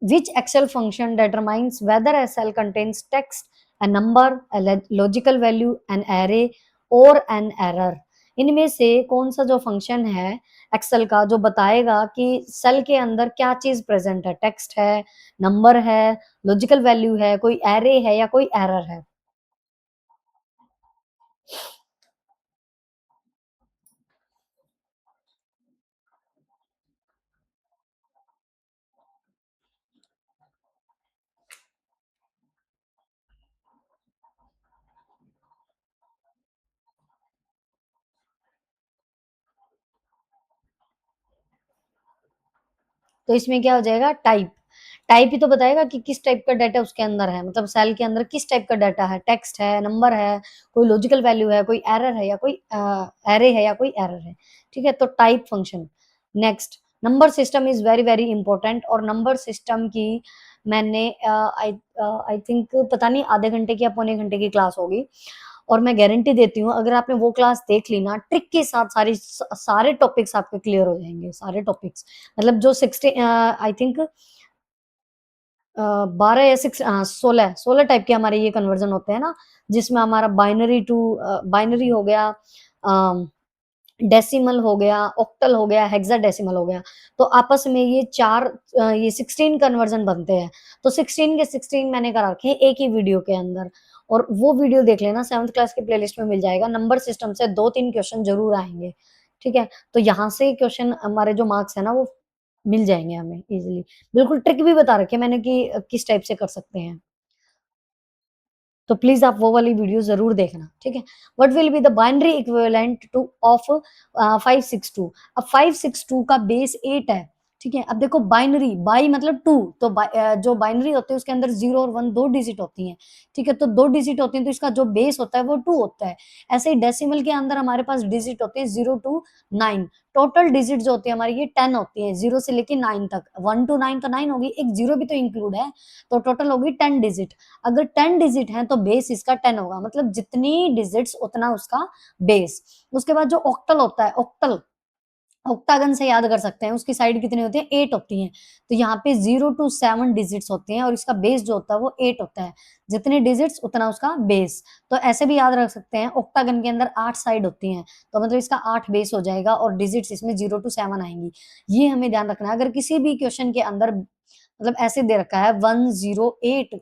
Speaker 1: Which Excel function determines whether a cell contains text, a number, a logical value, an array और an error? इनमें से कौन सा जो फंक्शन है एक्सेल का जो बताएगा कि सेल के अंदर क्या चीज प्रेजेंट है? टेक्स्ट है, नंबर है, लॉजिकल वैल्यू है, कोई एरे है, या कोई एरर है? तो इसमें क्या हो जाएगा? टाइप। टाइप ही तो बताएगा कि किस टाइप का डाटा उसके अंदर है, मतलब सेल के अंदर किस टाइप का डाटा है, टेक्स्ट है, नंबर है, कोई लॉजिकल वैल्यू है, कोई एरर है, या कोई एरे है, या कोई एरर है, ठीक है? तो type function. Next, number system is very very important, और नंबर सिस्टम की मैंने आई आई थिंक पता नहीं आधे घंटे की या पौने घंटे की क्लास होगी, और मैं गारंटी देती हूँ अगर आपने वो क्लास देख ली ना, ट्रिक के साथ सारे टॉपिक्स आपके क्लियर हो जाएंगे, सारे टॉपिक्स। मतलब जो 60 आई थिंक 12 या 16 टाइप के हमारे ये कन्वर्जन होते हैं ना, जिसमें हमारा बाइनरी हो गया, डेसिमल हो गया, ऑक्टल हो गया, हेक्साडेसिमल हो गया। तो आपस में ये ये 16 कन्वर्जन बनते हैं। तो 16 के 16 मैंने करा रखे हैं एक ही वीडियो के अंदर, और वो वीडियो देख लेना, 7th क्लास के प्लेलिस्ट में मिल जाएगा। नंबर सिस्टम से 2-3 क्वेश्चन जरूर आएंगे, ठीक है? तो यहाँ से क्वेश्चन हमारे जो मार्क्स है ना वो मिल जाएंगे हमें इजीली। बिल्कुल ट्रिक भी बता रखी है मैंने कि किस टाइप से कर सकते हैं। तो प्लीज आप वो वाली वीडियो जरूर देखना, ठीक है? What will be the binary equivalent two of 562? अब 562 का बेस 8 है, ठीक है? अब देखो बाइनरी, बाई मतलब 2, तो जो बाइनरी होते हैं उसके अंदर 0 और 1 2 डिजिट होती हैं, ठीक है? तो 2 डिजिट होती हैं तो इसका जो बेस होता है वो 2 होता है। ऐसे ही डेसिमल के अंदर हमारे पास डिजिट होते हैं 0 टू 9, टोटल डिजिट जो होती है हमारी ये 10 होती हैं, 0 से लेके 9 तक, 1 टू 9 तो 9 होगी, एक 0 भी तो इंक्लूड है, तो टोटल होगी 10 डिजिट। अगर 10 डिजिट हैं तो बेस इसका 10 होगा, मतलब जितनी डिजिट्स उतना उसका बेस। उसके बाद जो ऑक्टल होता है, ऑक्टल ऑक्टागन से याद कर सकते हैं, उसकी साइड कितनी होती है 8 होती हैं, तो यहाँ पे 0 टू 7 डिजिट्स होते हैं और इसका बेस जो होता है वो 8 होता है, जितने डिजिट्स उतना उसका बेस। तो ऐसे भी याद रख सकते हैं, ऑक्टागन के अंदर 8 साइड होती हैं, तो मतलब इसका 8 बेस हो जाएगा और डिजिट्स इसमें 0 टू 7 आएंगी। ये हमें ध्यान रखना है। अगर किसी भी क्वेश्चन के अंदर मतलब ऐसे दे रखा है 108,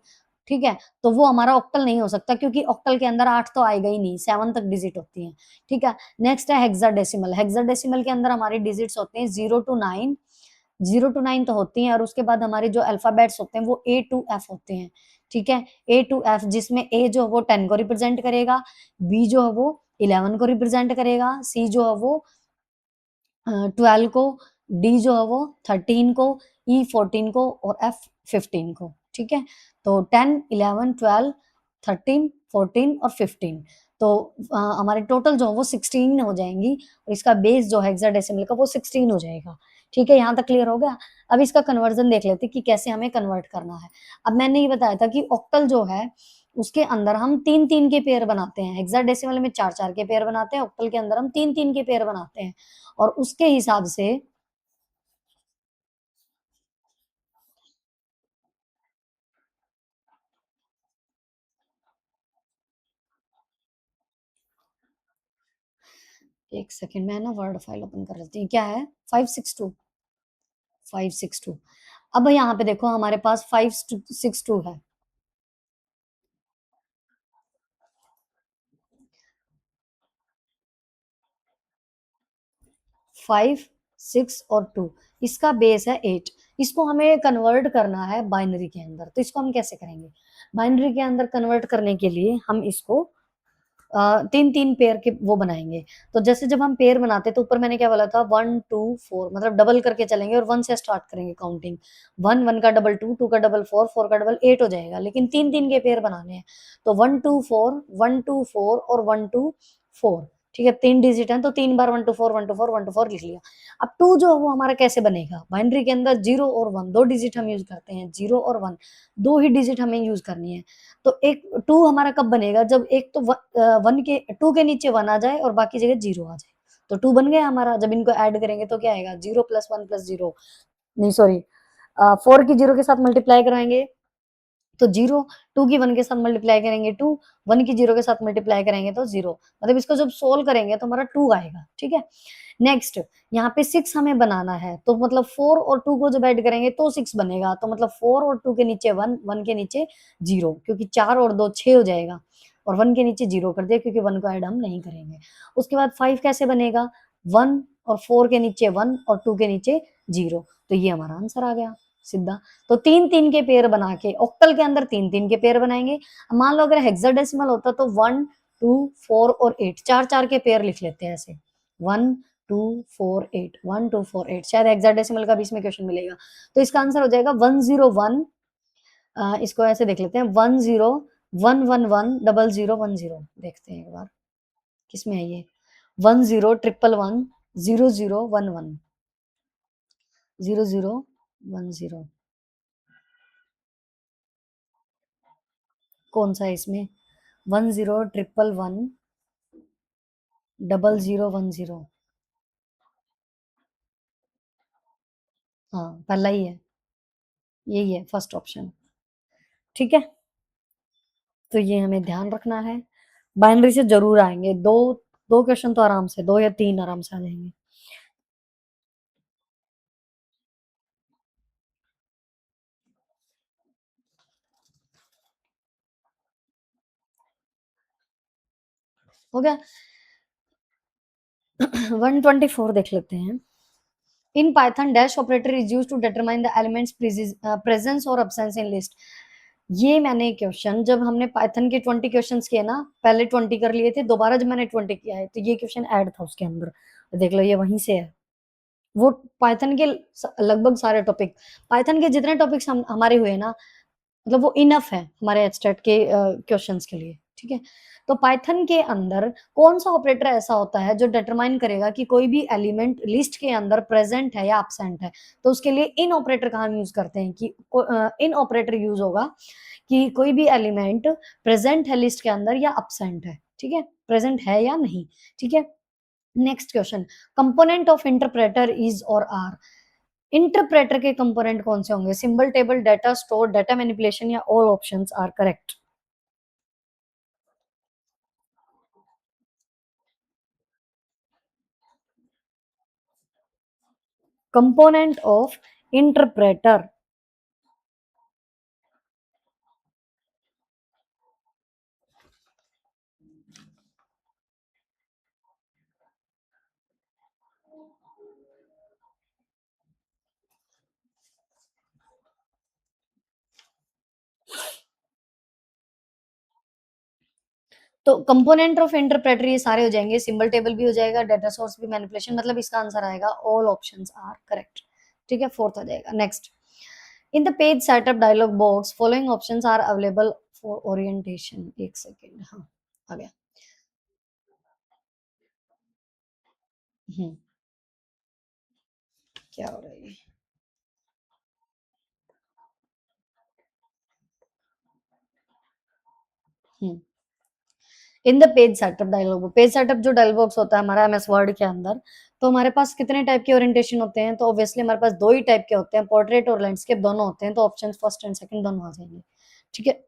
Speaker 1: ठीक है, तो वो हमारा ऑक्टल नहीं हो सकता, क्योंकि ऑक्टल के अंदर 8 तो आएगा ही नहीं, 7 तक डिजिट होती है, ठीक है। नेक्स्ट है हेक्साडेसिमल। हेक्साडेसिमल के अंदर हमारे डिजिट्स होते हैं 0 टू 9, 0 टू 9 तो होती हैं, और उसके बाद हमारे जो अल्फाबेट्स होते हैं वो ए टू एफ होते हैं, ठीक है। ए टू एफ, जिसमें ए जो है वो 10 को रिप्रेजेंट करेगा, बी जो है वो 11 को रिप्रेजेंट करेगा, सी जो है वो 12 को, डी जो है वो 13 को, ई 14 को और एफ 15 को, ठीक है। तो 10 11 12 13 14 और 15, तो हमारे टोटल जो है वो 16 हो जाएंगी, और इसका बेस जो है हेक्साडेसिमल का वो 16 हो जाएगा, ठीक है। यहाँ तक क्लियर हो गया। अब इसका कन्वर्जन देख लेते हैं कि कैसे हमें कन्वर्ट करना है। अब मैंने ये बताया था कि ऑक्टल जो है उसके अंदर हम 3-3 के पेयर बनाते हैं, हेक्साडेसिमल में 4-4 के पेयर बनाते हैं, ऑक्टल के अंदर हम 3-3 के पेयर बनाते हैं, और उसके हिसाब से एक सेकंड, मैं ना वर्ड फाइल ओपन कर लेती हूँ। क्या है 562, 562। अब यहाँ पे देखो हमारे पास 562 है, 5 6 और 2, इसका बेस है 8। इसको हमें कन्वर्ट करना है बाइनरी के अंदर, तो इसको हम कैसे करेंगे? बाइनरी के अंदर कन्वर्ट करने के लिए हम इसको 3-3 पेयर के वो बनाएँगे। तो जैसे जब हम पेयर बनाते हैं तो ऊपर मैंने क्या बोला था 1 2 4, मतलब डबल करके चलेंगे और 1 से स्टार्ट करेंगे काउंटिंग। 1 1 का डबल 2, 2 का डबल 4, 4 का डबल 8 हो जाएगा, लेकिन 3-3 के पेयर बनाने हैं। तो 1 2 4, 1 2 4 और 1 2 4, ठीक है? 3 डिजिट हैं तो 3 बार 1 2 4, 1 2 4, 1 2 4 लिख लिया। अब 2 जो है वो हमारा कैसे बनेगा? बाइनरी के अंदर 0 और 1 2 डिजिट हम यूज़ करते हैं, 0 और 1 2 ही डिजिट हमें यूज़ करनी है। तो एक 2 हमारा कब बनेगा? जब एक तो 1 के 2 के नीचे 1 आ जाए और बाकी जगह 0 आ जाए। तो 2 बन गया हमारा, जब इनको ऐड करेंगे तो क्या आएगा 0 प्लस 1 प्लस 0, नहीं सॉरी, 4 की 0 के साथ मल्टीप्लाई कराएँगे तो 0, 2 की 1 के साथ मल्टीप्लाई करेंगे 2, 1 की 0 के साथ मल्टीप्लाई करेंगे तो 0, मतलब इसको जब सोल्व करेंगे तो हमारा 2 आएगा, ठीक है? नेक्स्ट, यहाँ पे 6 हमें बनाना है, तो मतलब 4 और 2 को जब ऐड करेंगे तो 6 बनेगा, तो मतलब 4 और 2 के नीचे 1, 1 के नीचे 0, क्योंकि 4 और 2 6 हो जाएगा, और 1 के नीचे 0 कर दिया क्योंकि 1 को ऐड हम नहीं करेंगे। उसके बाद 5 कैसे बनेगा? 1 और 4 के नीचे 1 और 2 के नीचे 0, तो ये हमारा आंसर आ गया सीधा। तो 3-3 के पेयर बना के ऑक्टल के अंदर 3-3 के पेयर बनाएँगे। मान लो अगर हेक्साडेसिमल होता तो 1, 2, 4 और 8 4-4 के पेयर लिख लेते हैं ऐसे। 1, 2, 4, 8, 1, 2, 4, 8, शायद हेक्साडेसिमल का भी इसमें क्वेश्चन मिलेगा। तो इसका आंसर हो जाएगा 101, इसको ऐसे देख लेते हैं 10 111 00 10, देखते हैं एक बार किसमें है ये? 10 111 0011 0010, कौन-सा है इसमें? 10 111 0010, हाँ, पहला ही है, यही है फर्स्ट ऑप्शन, ठीक है? तो ये हमें ध्यान रखना है। बाइनरी से ज़रूर आएँगे, 2 क्वेश्चन तो आराम से, 2 या 3 आराम से आ जाएँगे। हो गया? 124 देख लेते हैं। In Python dash operator is used to determine the elements presence और एब्सेंस इन लिस्ट। ये मैंने क्वेश्चन जब हमने पाइथन के 20 क्वेश्चंस किए ना, पहले 20 कर लिए थे, दोबारा जब मैंने 20 किया है, तो ये क्वेश्चन ऐड था उसके अंदर। देख लो ये वहीं से है। वो पाइथन के लगभग सारे टॉपिक, पाइथन के जितने टॉपिक्स हमारे हुए ना, मतलब वो इनफ है हमारे एचटेट के क्वेश्चंस के लिए, ठीक है। तो पाइथन के अंदर कौन सा ऑपरेटर ऐसा होता है जो डिटरमाइन करेगा कि कोई भी एलिमेंट लिस्ट के अंदर प्रेजेंट है या absent है। तो उसके लिए इन ऑपरेटर का हम यूज करते हैं कि इन ऑपरेटर यूज होगा कि कोई भी एलिमेंट प्रेजेंट है लिस्ट के अंदर या absent है, ठीक है, प्रेजेंट है या नहीं, ठीक है। Next question, component of interpreter is or are. Interpreter के कंपोनेंट कौन से होंगे? Symbol, table, data store, data manipulation या all options are correct. Component of interpreter. तो कंपोनेंट ऑफ इंटरप्रेटर ये सारे हो जाएंगे, सिंबल टेबल भी हो जाएगा, डाटा सोर्स भी, मैनिपुलेशन, मतलब इसका आंसर आएगा ऑल ऑप्शंस आर करेक्ट, ठीक है, फोर्थ आ जाएगा। Next, in the page setup dialog box following options are available for orientation. एक सेकेंड, हाँ आ गया। हम्म, क्या हो रहा है ये? Hmm, in the page setup dialog, page setup जो डायलॉग बॉक्स होता है हमारा एमएस वर्ड के अंदर, तो हमारे पास कितने टाइप के ओरिएंटेशन होते हैं? तो ऑब्वियसली हमारे पास दो ही टाइप के होते हैं, पोर्ट्रेट और लैंडस्केप दोनों होते हैं, तो ऑप्शन फर्स्ट एंड सेकंड दोनों आ जाएंगे, ठीक है।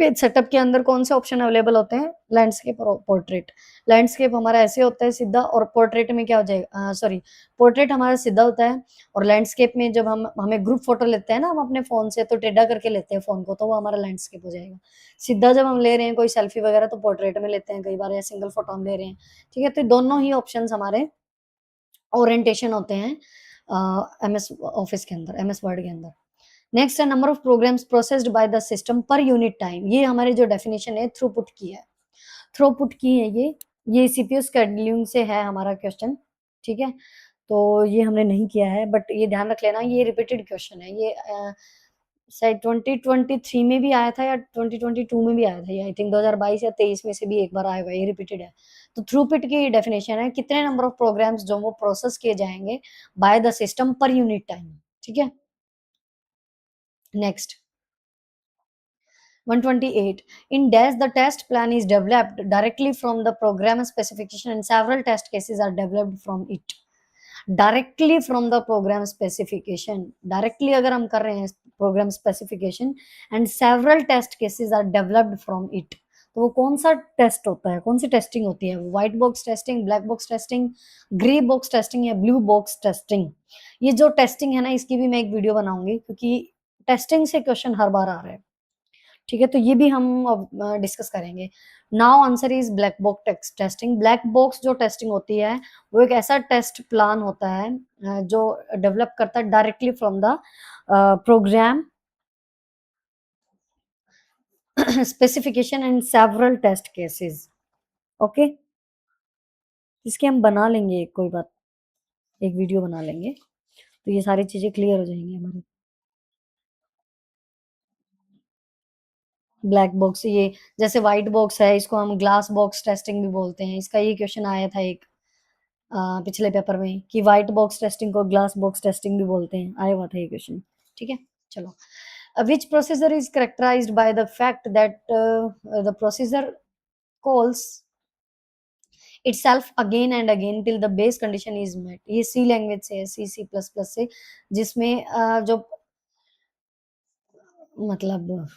Speaker 1: पेज सेटअप के अंदर कौन से ऑप्शन अवेलेबल होते हैं? लैंडस्केप और पोर्ट्रेट। लैंडस्केप हमारा ऐसे होता है सीधा, और पोर्ट्रेट में क्या हो जाएगा, सॉरी, पोर्ट्रेट हमारा सीधा होता है, और लैंडस्केप में जब हम हमें ग्रुप फोटो लेते हैं ना हम अपने फोन से, तो टेढ़ा करके लेते हैं फोन को, तो वो हमारा लैंडस्केप हो जाएगा। सीधा जब हम ले रहे हैं कोई सेल्फी वगैरह, तो पोर्ट्रेट में लेते हैं कई बार, या सिंगल फोटो हम ले रहे हैं, ठीक है। तो दोनों ही ऑप्शन हमारे ओरिएंटेशन होते हैं एमएस ऑफिस के अंदर, एमएस वर्ड के अंदर। नेक्स्ट है number of programs processed by the system per unit time. ये हमारी जो डेफिनेशन है थ्रूपुट की है, थ्रूपुट की है ये सीपीयू शेड्यूलिंग से है हमारा क्वेश्चन, ठीक है। तो ये हमने नहीं किया है, बट ये ध्यान रख लेना, ये रिपीटेड क्वेश्चन है, ये शायद 2023 में भी आया था या 2022 में भी आया था, ये आई थिंक 2022 या 23 में से भी एक बार आया हुआ है, ये रिपीटेड है। तो थ्रूपुट की डेफिनेशन है कितने नंबर ऑफ प्रोग्राम्स जो वो प्रोसेस किए जाएंगे bye the system per unit time, ठीक है। Next, 128. In DAS, the test plan is developed directly from the program specification and several test cases are developed from it. Directly from the program specification. Directly अगर हम कर रहे हैं program specification and several test cases are developed from it. तो वो कौन सा टेस्ट होता है, कौन सी टेस्टिंग होती है? White box testing, black box testing, grey box testing या ब्लू बॉक्स टेस्टिंग? ये जो टेस्टिंग है ना, इसकी भी मैं एक वीडियो बनाऊंगी, क्योंकि टेस्टिंग से क्वेश्चन हर बार आ रहे हैं, ठीक है। तो ये भी हम डिस्कस करेंगे। Now answer is black box testing. Black box जो टेस्टिंग होती है वो एक ऐसा टेस्ट प्लान होता है जो डेवलप करता है directly from the program specification and several test cases, okay. इसके हम बना लेंगे कोई बात, एक वीडियो बना लेंगे, तो ये सारी चीजें क्लियर हो जाएंगी हमारी। ब्लैक बॉक्स, ये जैसे व्हाइट बॉक्स है, इसको हम ग्लास बॉक्स टेस्टिंग भी बोलते हैं। इसका ये क्वेश्चन आया था एक पिछले पेपर में, कि व्हाइट बॉक्स टेस्टिंग को ग्लास बॉक्स टेस्टिंग भी बोलते हैं, आया हुआ था ये क्वेश्चन, ठीक है। चलो, which procedure is characterised by the fact that the procedure calls itself again and again till the base condition is met। ये सी लैंग्वेज से है, सी सी प्लस प्लस से, जिसमें जो मतलब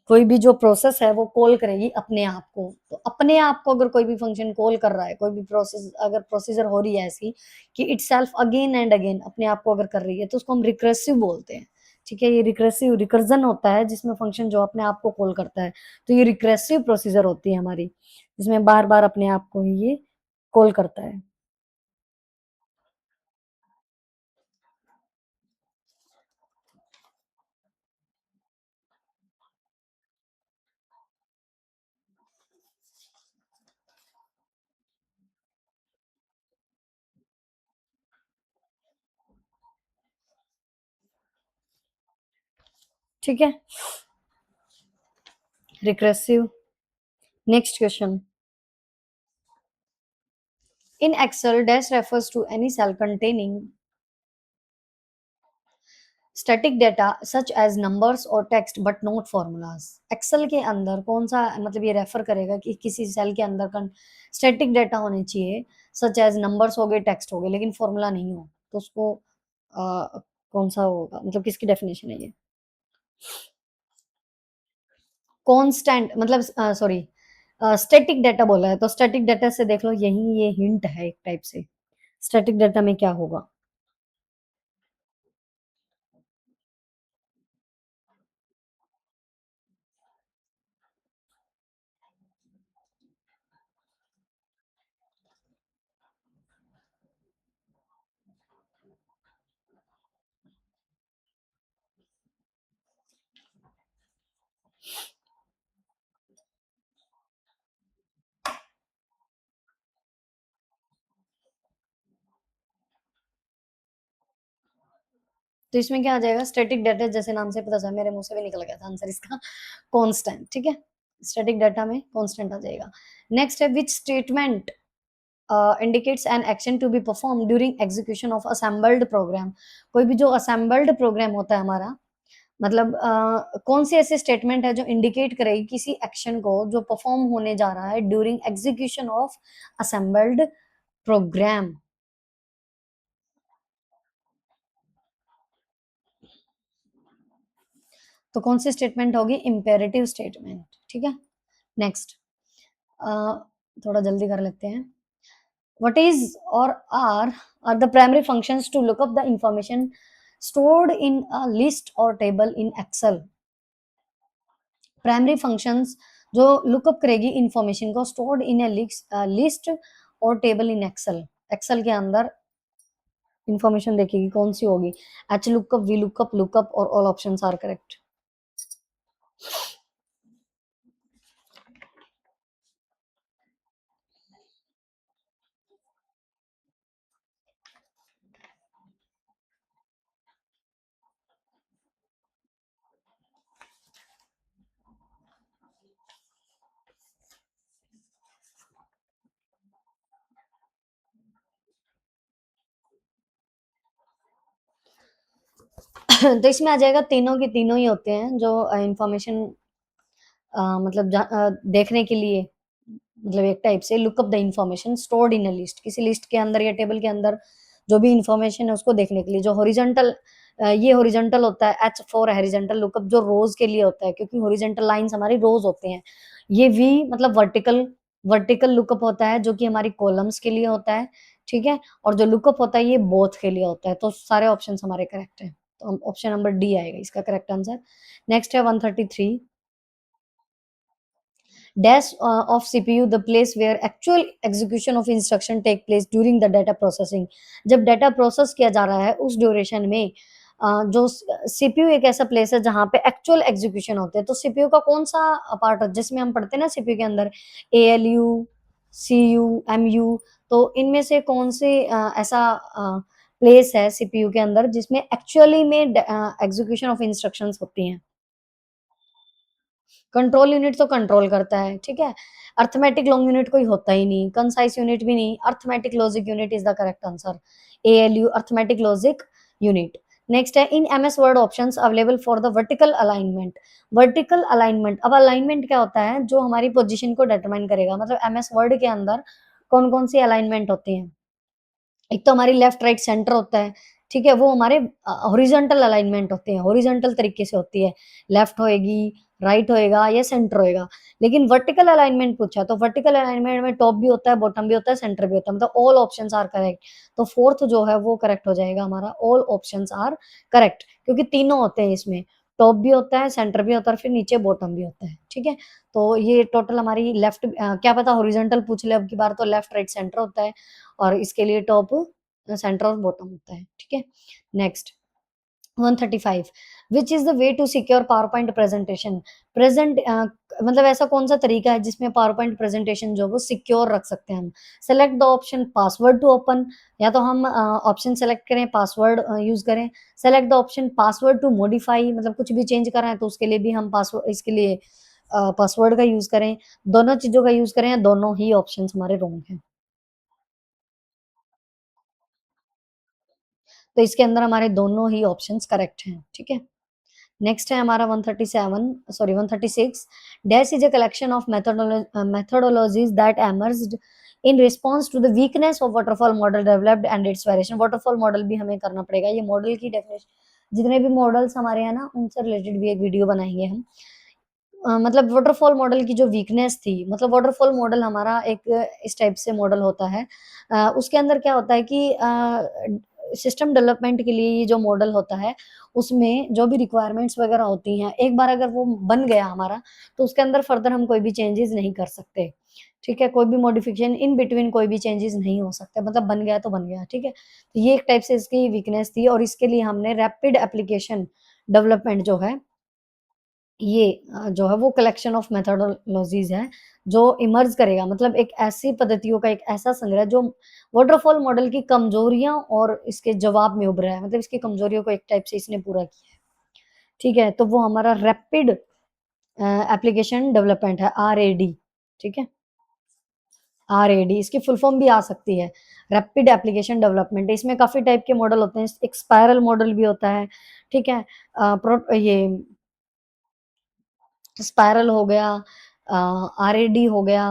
Speaker 1: कोई भी जो प्रोसेस है वो कॉल करेगी अपने आप को। तो अपने आप को अगर कोई भी फंक्शन कॉल कर रहा है, कोई भी प्रोसेस अगर प्रोसीजर हो रही है ऐसी कि it self again and again अपने आप को अगर कर रही है, तो उसको हम रिकर्सिव बोलते हैं, ठीक है। ये रिकर्सिव रिकर्जन होता है जिसमें फंक्शन जो अपने आप को कॉल करता है, तो ये रिकर्सिव प्रोसीजर होती है हमारी, जिसमें बार बार अपने आप को ही ये कॉल करता है। ठीक है, recursive. Next question, in Excel, dash refers to any cell containing static data such as numbers or text but not formulas. Excel के अंदर कौन सा मतलब ये रेफर करेगा कि किसी सेल के अंदर स्टैटिक डाटा होने चाहिए, सच एज नंबर्स हो गए, टेक्स्ट हो गए, लेकिन फॉर्मूला नहीं हो, तो उसको कौन सा होगा, मतलब किसकी डेफिनेशन है ये? कांस्टेंट मतलब सॉरी, स्टैटिक डाटा बोला है, तो स्टैटिक डाटा से देख लो, यही ये हिंट है एक टाइप से। स्टैटिक डाटा में क्या होगा? तो इसमें क्या आ जाएगा? स्टैटिक डाटा, जैसे नाम से पता चला, मेरे मुंह से भी निकल गया था आंसर इसका, कांस्टेंट। ठीक है, स्टैटिक डाटा में कांस्टेंट आ जाएगा। नेक्स्ट है, which statement indicates an action to be perform during execution of assembled program. कोई भी जो असेंबल्ड प्रोग्राम होता है हमारा, मतलब कौन सी ऐसी स्टेटमेंट है जो इंडिकेट करेगी किसी एक्शन को जो परफॉर्म होने जा रहा है during execution of assembled program? तो कौन सी स्टेटमेंट होगी? Imperative statement. ठीक है, नेक्स्ट, थोड़ा जल्दी कर लेते हैं। What is or are the primary functions to look up the information stored in a list or table in Excel? Primary functions जो लुकअप करेगी इंफॉर्मेशन को स्टोर्ड इन ए लिस्ट और टेबल इन एक्सेल। एक्सेल के अंदर इंफॉर्मेशन देखेगी, कौन सी होगी? H lookup, V lookup, lookup, और ऑल ऑप्शंस आर करेक्ट। तो इसमें आ जाएगा, तीनों के तीनों ही होते हैं जो इंफॉर्मेशन मतलब देखने के लिए, मतलब एक टाइप से look up the information stored in a list, किसी लिस्ट के अंदर या टेबल के अंदर जो भी इंफॉर्मेशन है उसको देखने के लिए। जो हॉरिजॉन्टल, ये हॉरिजॉन्टल होता है, एच फॉर हॉरिजॉन्टल लुकअप, जो रोज के लिए होता है, क्योंकि हॉरिजॉन्टल लाइंस हमारी रोज होते हैं। ये वी मतलब वर्टिकल, वर्टिकल लुकअप होता है जो कि हमारी कॉलम्स के लिए होता है। ठीक है, और जो लुकअप होता है ये बोथ के लिए होता है। तो सारे ऑप्शन हमारे करेक्ट है, तो ऑप्शन नंबर डी आएगा इसका करेक्ट आंसर। नेक्स्ट है 133, dash of CPU the place where actual execution of instruction take place during the data processing। जब डाटा प्रोसेस किया जा रहा है उस ड्यूरेशन में जो सीपीयू एक ऐसा प्लेस है जहां पे एक्चुअल एग्जीक्यूशन होते हैं। तो सीपीयू का कौन सा पार्ट है जिसमें हम पढ़ते हैं ना सीपीयू के अंदर एएलयू, सीयू, एमयू, तो इनमें से कौन से ऐसा प्लेस है सीपीयू के अंदर जिसमें एक्चुअली में एग्जीक्यूशन ऑफ इंस्ट्रक्शंस होती हैं? कंट्रोल यूनिट तो कंट्रोल करता है, ठीक है। अर्थमेटिक लॉन्ग यूनिट कोई होता ही नहीं, कंसाइज यूनिट भी नहीं, arithmetic logic unit is the correct answer. ALU, arithmetic logic unit. Next है, in MS Word options available for the vertical alignment. Vertical alignment, अब अलाइनमेंट क्या होता है? जो हमारी पोजीशन को डिटरमाइन करेगा, मतलब एमएस वर्ड के अंदर कौन कौन सी अलाइनमेंट होती है? एक तो हमारी लेफ्ट राइट सेंटर होता है, ठीक है, वो हमारे हॉरिजॉन्टल अलाइनमेंट होते हैं, हॉरिजॉन्टल तरीके से होती है, लेफ्ट होएगी, राइट होएगा या सेंटर होएगा। लेकिन वर्टिकल अलाइनमेंट पूछा, तो वर्टिकल अलाइनमेंट में टॉप भी होता है, बॉटम भी होता है, सेंटर भी होता है, मतलब ऑल ऑप्शंस आर करेक्ट। तो फोर्थ जो है वो करेक्ट हो जाएगा हमारा, ऑल ऑप्शंस आर करेक्ट, क्योंकि तीनों होते हैं इसमें, टॉप भी होता है, सेंटर भी होता है, फिर नीचे बॉटम भी होता है। ठीक है, तो ये टोटल हमारी लेफ्ट, क्या पता हॉरिजॉन्टल पूछ ले अब की बार, तो लेफ्ट राइट सेंटर होता है, और इसके लिए टॉप, सेंटर और बॉटम होता है। ठीक है, next 135 which is the way to secure PowerPoint presentation present मतलब ऐसा कौन सा तरीका है जिसमें पावर पॉइंट प्रेजेंटेशन जो है वो सिक्योर रख सकते हैं हम। Select the option password to open, या तो हम ऑप्शन सेलेक्ट करें पासवर्ड यूज करें। Select the option password to modify, मतलब कुछ भी चेंज कर रहे हैं तो उसके लिए भी हम पासवर्ड, इसके लिए पासवर्ड का यूज करें। दोनों चीजों का यूज करें, या दोनों ही ऑप्शन हमारे रॉन्ग हैं। तो इसके अंदर हमारे दोनों ही ऑप्शंस करेक्ट हैं, ठीक है। नेक्स्ट है हमारा 137, sorry 136। Dash is a collection of methodologies that emerged in response to the weakness of waterfall model developed and its variation। waterfall model भी हमें करना पड़ेगा, ये मॉडल की डेफिनेशन, जितने भी मॉडल्स हमारे हैं ना उनसे रिलेटेड भी एक वीडियो बनाएंगे हम। मतलब वाटरफॉल मॉडल की जो वीकनेस थी, मतलब वाटरफॉल मॉडल हमारा एक इस टाइप से मॉडल होता है। उसके अंदर क्या होता है कि सिस्टम डेवलपमेंट के लिए ये जो मॉडल होता है, उसमें जो भी रिक्वायरमेंट्स वगैरह होती हैं, एक बार अगर वो बन गया हमारा, तो उसके अंदर फर्दर हम कोई भी चेंजेस नहीं कर सकते। ठीक है? कोई भी मॉडिफिकेशन इन बिटवीन कोई भी चेंजेस नहीं हो सकते, मतलब बन गया तो बन गया, ठीक है? तो ये एक टाइप से इसकी वीकनेस थी, और इसके लिए हमने रैपिड एप्लीकेशन डेवलपमेंट जो है, ये जो है वो कलेक्शन ऑफ मेथोडोलॉजीज़ है, जो इमर्ज करेगा, मतलब एक ऐसी पद्धतियों का एक ऐसा संग्रह जो वाटरफॉल मॉडल की कमजोरियाँ और इसके जवाब में उभरा है, मतलब इसकी कमजोरियों को एक टाइप से इसने पूरा किया है। ठीक है? तो वो हमारा रैपिड एप्लीकेशन डेवलपमेंट है, आरएडी, ठीक है? आरएडी इसकी फुल फॉर्म भी आ सकती है, रैपिड एप्लीकेशन डेवलपमेंट। इसमें काफ़ी टाइप के मॉडल होते हैं, एक स्पाइरल मॉडल भी होता है, ठीक है? ये स्पाइरल हो गया, आरएडी हो गया,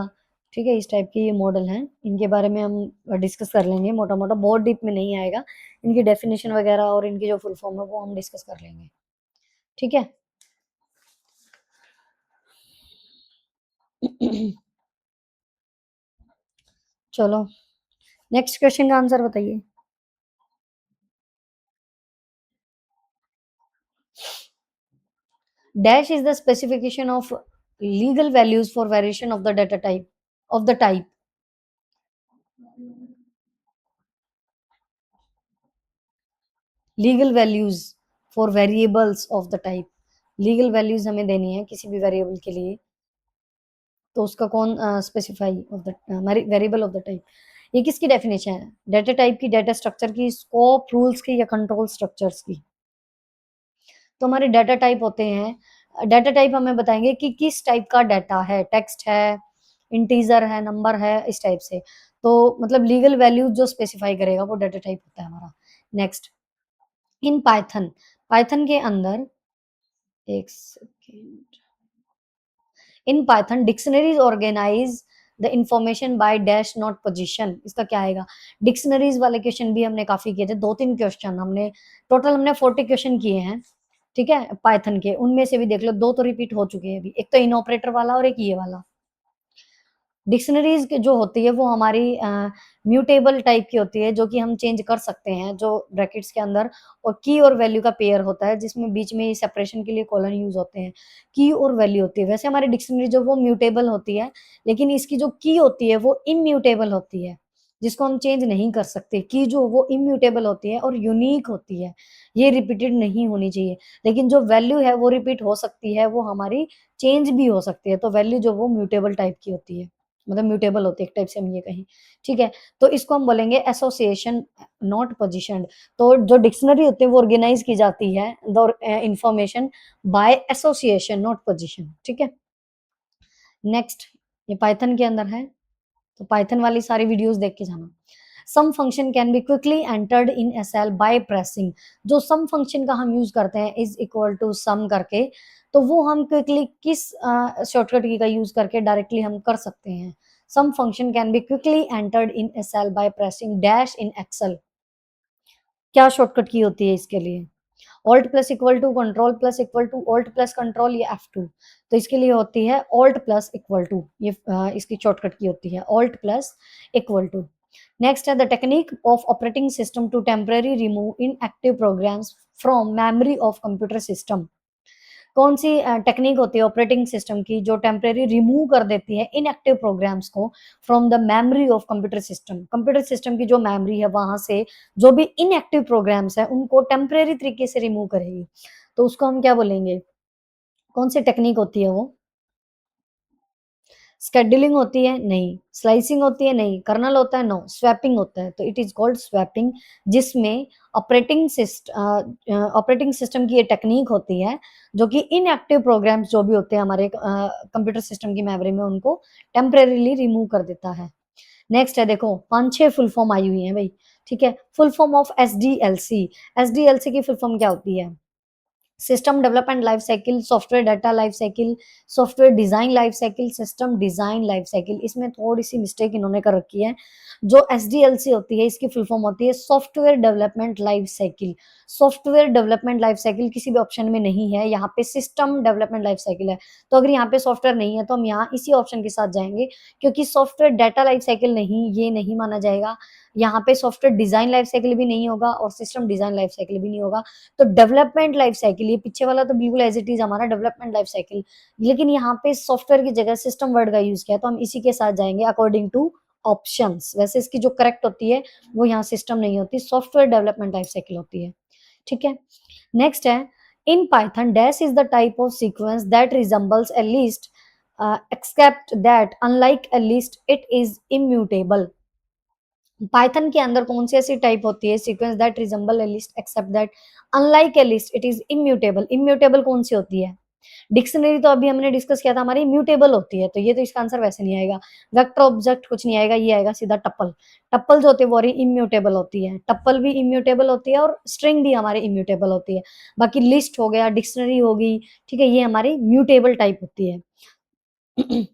Speaker 1: ठीक है? इस टाइप के ये मॉडल हैं, इनके बारे में हम डिस्कस कर लेंगे मोटा-मोटा, बहुत डीप में नहीं आएगा। इनकी डेफिनिशन वगैरह और इनकी जो फुल फॉर्म है वो हम डिस्कस कर लेंगे, ठीक है? चलो, नेक्स्ट क्वेश्चन का आंसर बताइए। Dash is the specification of legal values for variation of the data type of the type. Legal values for variables of the type. Legal values हमें देनी है किसी भी वेरिएबल के लिए, तो उसका कौन specify of the variable of the type. ये किसकी डेफिनेशन है? डाटा टाइप की, डाटा स्ट्रक्चर की, स्कोप रूल्स की, या कंट्रोल स्ट्रक्चर्स की। तो हमारे डाटा टाइप होते हैं, डाटा टाइप हमें बताएंगे कि किस टाइप का डाटा है, टेक्स्ट है, इंटीजर है, नंबर है, इस टाइप से। तो मतलब लीगल वैल्यूज जो स्पेसिफाई करेगा वो डाटा टाइप होता है हमारा। नेक्स्ट, इन पाइथन, पाइथन के अंदर, एक second, in Python dictionaries organize the information by dash not position. इसका क्या आएगा? डिक्शनरीज वाले क्वेश्चन भी हमने काफी किए थे, 2-3 क्वेश्चन हमने, टोटल हमने 40 क्वेश्चन किए हैं, ठीक है? पाइथन के, उनमें से भी देख लो 2 तो रिपीट हो चुके हैं अभी, एक तो इन ऑपरेटर वाला और एक ये वाला। डिक्शनरीज जो होती है वो हमारी म्यूटेबल टाइप की होती है, जो कि हम चेंज कर सकते हैं, जो ब्रैकेट्स के अंदर, और की और वैल्यू का पेयर होता है, जिसमें बीच में सेपरेशन के लिए कॉलन यूज होते हैं। की और वैल्यू होती है, वैसे हमारी डिक्शनरी जो वो म्यूटेबल होती है, लेकिन इसकी जो की होती है वो इम्यूटेबल होती है, जिसको हम चेंज नहीं कर सकते। की जो वो इम्यूटेबल होती है और यूनिक होती है, ये रिपीटेड नहीं होनी चाहिए। लेकिन जो वैल्यू है वो रिपीट हो सकती है, वो हमारी चेंज भी हो सकती है, तो वैल्यू जो वो म्यूटेबल टाइप की होती है, मतलब म्यूटेबल होती है एक टाइप से, हम ये कहें, ठीक है? तो इसको हम बोलेंगे एसोसिएशन, नॉट पोजीशनड। तो जो डिक्शनरी होती है वो ऑर्गेनाइज की जाती है the information bye association, not position, ठीक है? नेक्स्ट, ये पाइथन के अंदर है, तो पाइथन वाली सारी वीडियोस देख के जाना। Sum function can be quickly entered in SL by pressing. जो सम फंक्शन का हम यूज करते हैं, इज इक्वल टू सम करके, तो वो हम क्विकली किस शॉर्टकट की का यूज करके डायरेक्टली हम कर सकते हैं। Sum function can be quickly entered in SL by pressing dash in Excel. क्या शॉर्टकट की होती है इसके लिए? Alt plus equal to control plus equal to alt plus control, या F2। तो इसके लिए होती है ऑल्ट प्लस इक्वल टू, ये इसकी शॉर्टकट की होती है alt plus equal to. Next है the technique of operating system to temporary remove inactive programs from memory of computer system. कौन सी टेक्निक होती है ऑपरेटिंग सिस्टम की जो टेम्परेरी रिमूव कर देती है इनएक्टिव प्रोग्राम्स को from the memory of computer system. Computer system की जो मेमोरी है वहां से जो भी इनएक्टिव प्रोग्राम्स है उनको टेम्परेरी तरीके से रिमूव करेगी। तो उसको हम क्या बोलेंगे? कौन सी टेक्निक होती है वो? शेड्यूलिंग होती है? नहीं। स्लाइसिंग होती है? नहीं। कर्नल होता है? नो। स्वैपिंग होता है। तो इट इज़ कॉल्ड स्वैपिंग, जिसमें ऑपरेटिंग सिस्टम की ये टेक्नीक होती है, जो कि इनएक्टिव प्रोग्राम्स जो भी होते हैं हमारे कंप्यूटर सिस्टम की मेमोरी में उनको टेम्परेरीली रिमूव कर देता है। नेक्स्ट है देखो 5-6 फुल फॉर्म आई हुई हैं भई, ठीक है? Full form of SDLC. SDLC की फुल फॉर्म क्या होती है? System development life cycle, software data life cycle, software design life cycle, system design life cycle. इसमें थोड़ी सी मिस्टेक इन्होंने कर रखी है। जो एसडीएलसी होती है इसकी फुल फॉर्म होती है software development life cycle. Software development life cycle किसी भी ऑप्शन में नहीं है, यहाँ पे सिस्टम डेवलपमेंट लाइफ साइकिल है। तो अगर यहाँ पे सॉफ्टवेयर नहीं है तो हम यहाँ इसी ऑप्शन के साथ जाएंगे, क्योंकि सॉफ्टवेयर डाटा लाइफ साइकिल नहीं, ये नहीं माना जाएगा। यहाँ पे सॉफ्टवेयर डिजाइन लाइफ साइकिल भी नहीं होगा और सिस्टम डिजाइन लाइफ साइकिल भी नहीं होगा। तो डेवलपमेंट लाइफ साइकिल, ये पीछे वाला तो बिल्कुल एज इट इज हमारा डेवलपमेंट लाइफ साइकिल, लेकिन यहाँ पे सॉफ्टवेयर की जगह सिस्टम वर्ड का यूज किया है, तो हम इसी के साथ जाएंगे अकॉर्डिंग टू ऑप्शंस। वैसे इसकी जो करेक्ट होती है वो यहाँ सिस्टम नहीं होती, सॉफ्टवेयर डेवलपमेंट लाइफ साइकिल होती है। ठीक है। नेक्स्ट है इन Python dash is the type of sequence that resembles a list except that unlike a list it is immutable। Python के अंदर कौन सी ऐसी टाइप होती है sequence that resemble a list except that unlike a list it is immutable. Immutable कौन सी होती है? डिक्शनरी तो अभी हमने डिस्कस किया था हमारी इम्यूटेबल होती है, तो ये तो इसका आंसर वैसे नहीं आएगा। वेक्टर ऑब्जेक्ट कुछ नहीं आएगा, ये आएगा सीधा टप्पल। टप्पल जो होती है वो इम्यूटेबल होती है, टप्पल भी इम्यूटेबल होती है और स्ट्रिंग भी हमारी इम्यूटेबल होती है। बाकी लिस्ट हो गया, डिक्शनरी होगी, ठीक है, ये हमारी म्यूटेबल टाइप होती है।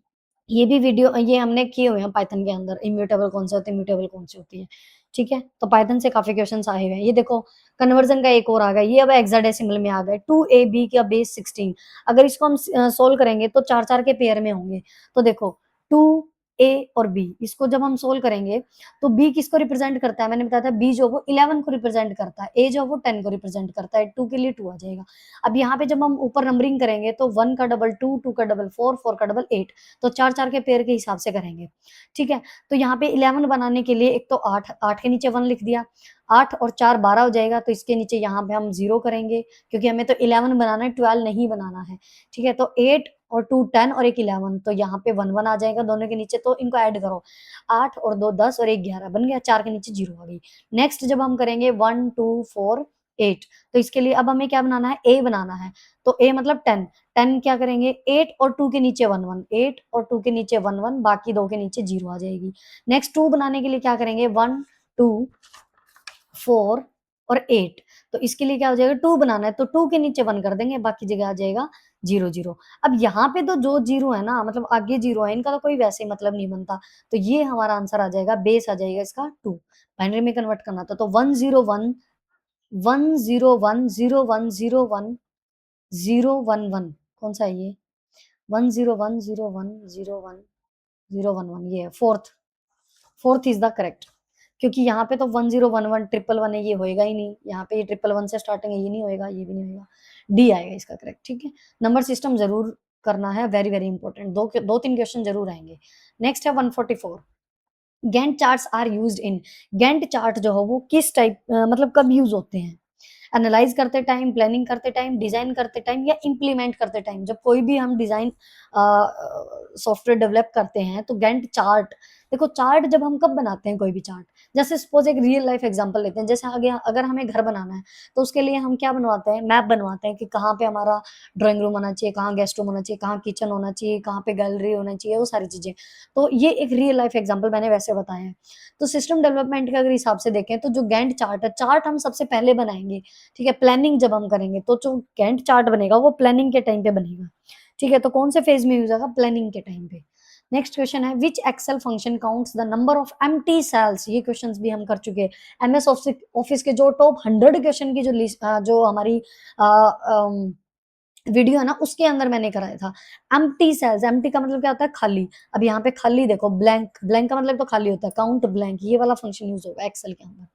Speaker 1: ये भी वीडियो ये हमने किए हुए हैं पाइथन के अंदर, इम्यूटेबल कौन सी होती है, म्यूटेबल कौन सी होती है। ठीक है, तो पाइथन से काफी क्वेश्चंस आए हुए हैं। ये देखो कन्वर्जन का एक और आ गया, ये अब हेक्साडेसिमल में आ गए। 2ab का बेस 16, अगर इसको हम सोल्व करेंगे तो चार चार के पेयर में होंगे। तो देखो 2a और b, इसको जब हम सोल्व करेंगे तो b किसको रिप्रेजेंट करता है? मैंने बताया था b जो वो 11 को रिप्रेजेंट करता है, a जो वो 10 को रिप्रेजेंट करता है, 2 के लिए 2 आ जाएगा। अब यहाँ पे जब हम ऊपर नंबरिंग करेंगे तो 1 का डबल 2, 2 का डबल 4, 4 का डबल 8, तो चार चार के पेयर के हिसाब से करेंगे। ठीक है, तो यहाँ पे 11 बनाने के लिए एक तो 8, 8 के नीचे 1 लिख दिया, 8 और 4 12 हो जाएगा, तो इसके नीचे यहाँ पे हम 0 करेंगे, क्योंकि हमें तो 11 बनाना है, 12 नहीं बनाना है। ठीक है, तो 8 और 2 10 और एक 11, तो यहाँ पे 1 1 आ जाएगा दोनों के नीचे, तो इनको ऐड करो, 8 और 2 10 और एक 11 बन गया, 4 के नीचे 0 आ गई। नेक्स्ट जब हम करेंगे 1 2 4 8, तो इसके लिए अब हमें क्या बनाना है? a बनाना है। तो a मतलब 10, 10 क्या करेंगे? 8 और 2 के नीचे 1 1, 8 और 2 के नीचे 1 1, बाकी 2 के नीचे 0 आ जाएगी। नेक्स्ट 2 बनाने के लिए क्या करेंगे? 1 2 4 और 8, तो इसके लिए क्या हो जाएगा? 2 बनाना है, तो 2 के नीचे 1 कर देंगे, बाकी जगह आ जाएगा 0 0। अब यहाँ पे तो जो 0 है ना, मतलब आगे 0 है, इनका तो कोई वैसे ही मतलब नहीं बनता, तो ये हमारा आंसर आ जाएगा, बेस आ जाएगा इसका 2। बाइनरी में कन्वर्ट करना था तो 1 0 1 1 0 1 0 1 0 1 0 1 1, कौन सा है ये? 1 0 1 0 1 0 1 0 1 1, ये है fourth. Fourth is the correct, क्योंकि यहाँ पे तो 1 0 1 1 ट्रिपल 1 है, ये होएगा ही नहीं। यहाँ पे ये ट्रिपल 1 से स्टार्टिंग है, ये नहीं होएगा, ये भी नहीं होएगा, डी आएगा इसका करेक्ट। ठीक है, नंबर सिस्टम जरूर करना है, वेरी वेरी इंपॉर्टेंट, दो तीन क्वेश्चन जरूर आएंगे। नेक्स्ट है 144, Gantt charts are used in. Gantt chart जो है वो किस टाइप मतलब कब यूज होते हैं? एनालाइज करते टाइम, प्लानिंग करते टाइम, डिजाइन करते टाइम, या इम्प्लीमेंट करते टाइम? जब कोई भी हम डिजाइन सॉफ्टवेयर डेवलप करते हैं तो गैंट चार्ट, देखो चार्ट जब हम कब बनाते हैं कोई भी चार्ट, जैसे सपोज एक रियल लाइफ एग्जांपल लेते हैं, जैसे आगे अगर हमें घर बनाना है तो उसके लिए हम क्या बनवाते हैं? मैप बनवाते हैं कि कहाँ पे हमारा ड्राइंग रूम होना चाहिए, कहाँ गेस्ट रूम होना चाहिए, कहाँ किचन होना चाहिए, कहाँ पे गैलरी होना चाहिए, वो सारी चीजें। तो ये एक रियल लाइफ एग्जांपल मैंने वैसे बताया है। तो सिस्टम डेवलपमेंट के अगर हिसाब से देखें तो जो गैंट चार्ट है, चार्ट हम सबसे पहले बनाएंगे। ठीक है, प्लानिंग जब हम करेंगे तो जो गैंट चार्ट बनेगा वो प्लानिंग के टाइम पे बनेगा। ठीक है, तो कौन से फेज में यूज होगा? प्लानिंग के टाइम पे। नेक्स्ट क्वेश्चन है which Excel function counts the number of empty cells. ये क्वेश्चंस भी हम कर चुके हैं एमएस ऑफिस के जो टॉप 100 क्वेश्चन की जो लिस्ट जो हमारी वीडियो है ना, उसके अंदर मैंने कराया था। एम्प्टी सेल्स, एम्प्टी का मतलब क्या होता है? खाली। अब यहाँ पे खाली देखो, ब्लैंक, ब्लैंक का मतलब तो खाली होता है, काउंट ब्लैंक, ये वाला फंक्शन यूज होगा एक्सेल के अंदर।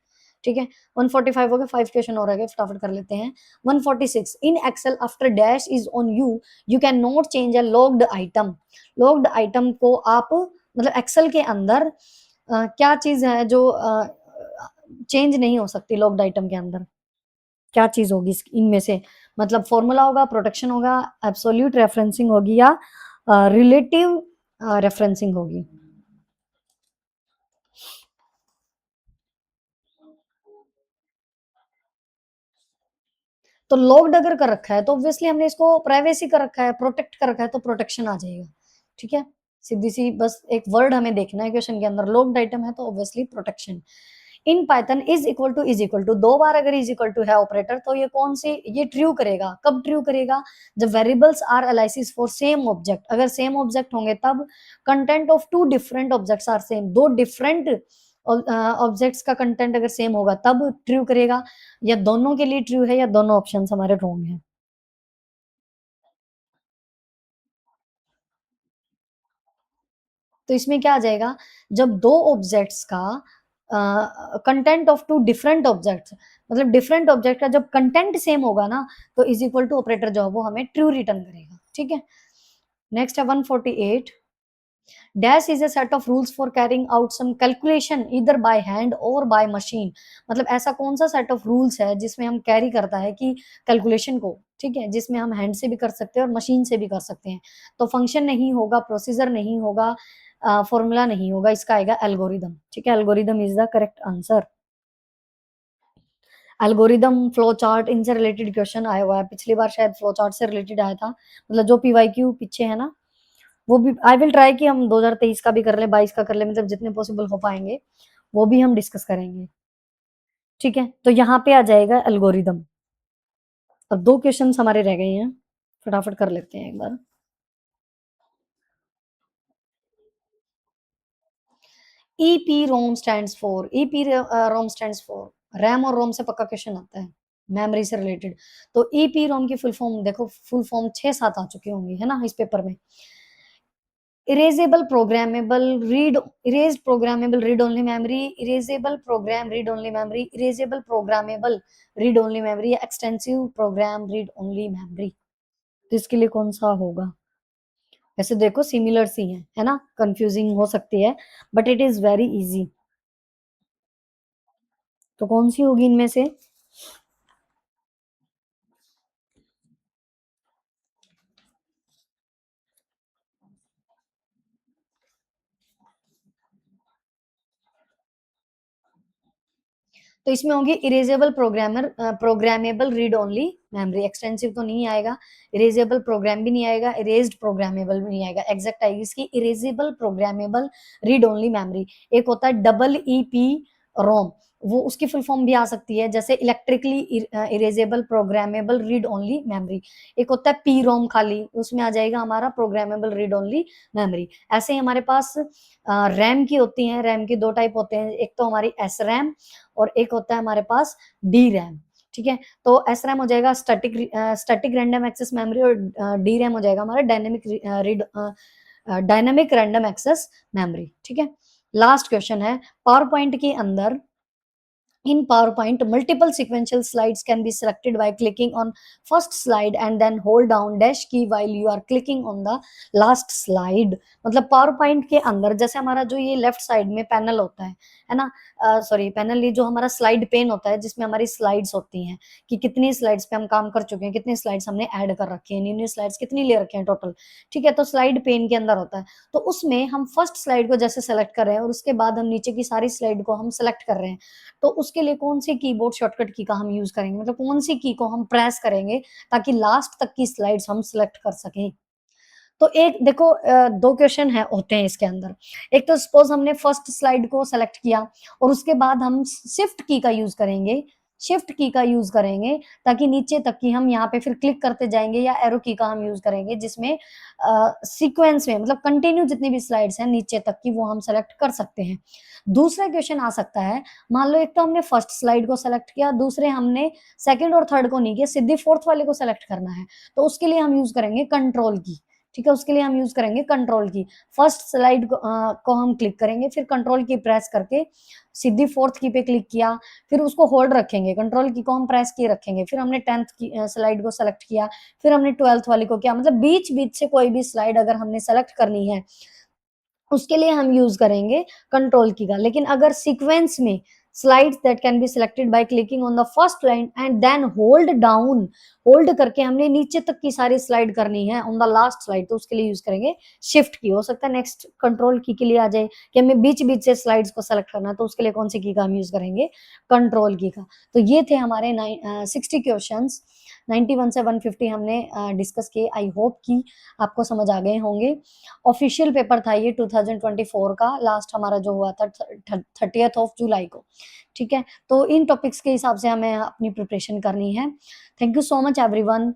Speaker 1: ठीक है, 145 हो गया, 5 क्वेश्चन और रह गए, फटाफट कर लेते हैं। 146 in Excel after dash is on you, you can not change a locked item. Locked item को आप मतलब एक्सेल के अंदर क्या चीज है जो चेंज नहीं हो सकती लॉग्ड आइटम के अंदर? क्या चीज होगी इनमें से? मतलब फॉर्मूला होगा, प्रोटेक्शन होगा, एब्सोल्यूट रेफरेंसिंग होगी या रिलेटिव रेफरेंसिंग होगी? तो लॉक्ड अगर कर रखा है तो ऑब्वियसली हमने इसको प्राइवेसी कर रखा है, प्रोटेक्ट कर रखा है, तो प्रोटेक्शन आ जाएगा। ठीक है, सीधी सी बस एक वर्ड हमें देखना है क्वेश्चन के अंदर, लॉक्ड आइटम है तो obviously protection. In Python is equal to 2 बार अगर इज इक्वल टू है ऑपरेटर तो ये कौन सी, ये ट्रू करेगा। कब ट्रू करेगा? जब variables are aliases for same object, अगर सेम ऑब्जेक्ट होंगे तब। Content of two different objects are same, दो डिफरेंट ऑब्जेक्ट्स का कंटेंट अगर सेम होगा तब ट्रू करेगा। या दोनों के लिए ट्रू है या दोनों ऑप्शन हमारे रॉन्ग है? तो इसमें क्या आ जाएगा? जब दो ऑब्जेक्ट्स का content of two different objects, मतलब डिफरेंट ऑब्जेक्ट का जब कंटेंट सेम होगा ना, तो इज इक्वल टू ऑपरेटर जो है वो हमें ट्रू रिटर्न करेगा। ठीक है, नेक्स्ट है 148। Dash is a set of rules for carrying out some calculation either by hand or by machine। मतलब ऐसा कौन सा सेट ऑफ रूल्स है जिसमें हम कैरी करता है कि कैलकुलेशन को, ठीक है, जिसमें हम हैंड से भी कर सकते हैं और मशीन से भी कर सकते हैं। तो फंक्शन नहीं होगा, प्रोसीजर नहीं होगा, फॉर्मूला नहीं होगा, इसका आएगा एल्गोरिदम। ठीक है, algorithm is the correct answer. Algorithm, flow chart, इनसे रिलेटेड क्वेश्चन आया हुआ है, पिछली बार शायद फ्लो चार्ट से रिलेटेड आया था, मतलब जो पीवाईक्यू पीछे है ना, वो भी आई विल ट्राई कि हम 2023 का भी कर लें, 22 का कर लें, मतलब जितने पॉसिबल हो पाएंगे वो भी हम डिस्कस करेंगे। ठीक है, तो यहाँ पे आ जाएगा एल्गोरिदम। अब 2 क्वेश्चंस हमारे रह गए हैं, फटाफट कर लेते हैं एक बार। EPROM stands for, EPROM stands for RAM, और रोम से पक्का क्वेश्चन आता है मेमोरी से रिलेटेड। तो ईपी रोम की फुल फॉर्म देखो, फुल फॉर्म 6-7 आ चुकी होंगी है ना इस पेपर में। Erasable programmable read, erased programmable read only memory, erasable program read only memory, erasable programmable read only memory, या extensive program read only memory? तो इसके लिए कौन सा होगा? वैसे देखो सिमिलर सी है ना, कंफ्यूजिंग हो सकती है but it is very easy. तो कौन सी होगी इनमें से? तो इसमें होगी erasable programmable read only memory. Extensive तो नहीं आएगा, इरेजेबल प्रोग्राम भी नहीं आएगा, इरेज्ड प्रोग्रामेबल भी नहीं आएगा, एग्जैक्ट आएगी इसकी erasable programmable read only memory. एक होता है डबल ई पी रोम, वो उसकी फुल फॉर्म भी आ सकती है, जैसे electrically erasable programmable read only memory. एक होता है पी रोम खाली, उसमें आ जाएगा हमारा प्रोग्रामेबल रीड ओनली मेमोरी। ऐसे ही हमारे पास रैम की होती है, रैम के 2 टाइप होते हैं, एक तो हमारी एस रैम और एक होता है हमारे पास डी रैम। ठीक है, तो एस रैम हो जाएगा स्टैटिक रैंडम एक्सेस मेमोरी, और डी रैम हो जाएगा हमारा डायनेमिक रैंडम एक्सेस मेमोरी। ठीक है, लास्ट क्वेश्चन है, पावर पॉइंट के अंदर in PowerPoint, multiple sequential slides can be selected by clicking on first slide and then hold down dash key while you are clicking on the last slide। मतलब पावर पॉइंट के अंदर जैसे हमारा जो ये लेफ्ट साइड में पैनल होता है ना, सॉरी पैनल, ये जो हमारा स्लाइड पेन होता है जिसमें हमारी स्लाइड्स होती हैं कि कितनी स्लाइड्स पे हम काम कर चुके हैं, कितनी स्लाइड्स हमने ऐड कर रखी हैं, न्यू न्यू स्लाइड्स कितनी ले रखे हैं टोटल। ठीक है, तो स्लाइड पेन के अंदर होता है, तो उसमें हम फर्स्ट स्लाइड को जैसे सेलेक्ट कर रहे हैं और उसके बाद हम नीचे की सारी स्लाइड को हम सेलेक्ट कर रहे हैं, तो उसके लिए कौन सी कीबोर्ड शॉर्टकट की का हम यूज करेंगे, मतलब कौन सी की को हम प्रेस करेंगे ताकि लास्ट तक की स्लाइड्स हम सिलेक्ट कर सकें? तो एक देखो 2 क्वेश्चन है होते हैं इसके अंदर। एक तो सपोज हमने फर्स्ट स्लाइड को सेलेक्ट किया और उसके बाद हम शिफ्ट की का यूज करेंगे, शिफ्ट की का यूज करेंगे ताकि नीचे तक की हम यहाँ पे फिर क्लिक करते जाएंगे, या एरो की का हम यूज करेंगे जिसमें सीक्वेंस में मतलब कंटिन्यू जितनी भी स्लाइड्स हैं नीचे तक की वो हम सेलेक्ट कर सकते हैं। दूसरा क्वेश्चन आ सकता है, मान लो एक तो हमने फर्स्ट स्लाइड को सेलेक्ट किया, दूसरे हमने सेकंड और थर्ड को नहीं किया, सीधे फोर्थ वाले को सेलेक्ट करना है, तो उसके लिए हम यूज करेंगे कंट्रोल की। ठीक है, उसके लिए हम यूज करेंगे कंट्रोल की। फर्स्ट स्लाइड को हम क्लिक करेंगे, फिर कंट्रोल की प्रेस करके सीधी फोर्थ की पे क्लिक किया, फिर उसको होल्ड रखेंगे, कंट्रोल की को हम प्रेस किए रखेंगे, फिर हमने 10th की स्लाइड को सेलेक्ट किया, फिर हमने 12th वाली को किया, मतलब बीच बीच से कोई भी स्लाइड अगर हमने सेलेक्ट करनी है उसके लिए हम यूज करेंगे कंट्रोल की का। लेकिन अगर सीक्वेंस में slides that can be selected by clicking on the first line and then hold down, hold करके हमने नीचे तक की सारी स्लाइड करनी है ऑन द लास्ट स्लाइड, तो उसके लिए यूज करेंगे शिफ्ट की। हो सकता है नेक्स्ट कंट्रोल की के लिए आ जाए कि हमें बीच बीच से स्लाइड्स को सेलेक्ट करना है, तो उसके लिए कौन सी की का हम यूज करेंगे, कंट्रोल की का। तो ये थे हमारे 60 क्वेश्चंस, 91 से 150 हमने डिस्कस किए। आई होप कि आपको समझ आ गए होंगे। ऑफिशियल पेपर था ये 2024 का, लास्ट हमारा जो हुआ था 30th ऑफ जुलाई को। ठीक है, तो इन टॉपिक्स के हिसाब से हमें अपनी प्रिपरेशन करनी है। Thank you so much everyone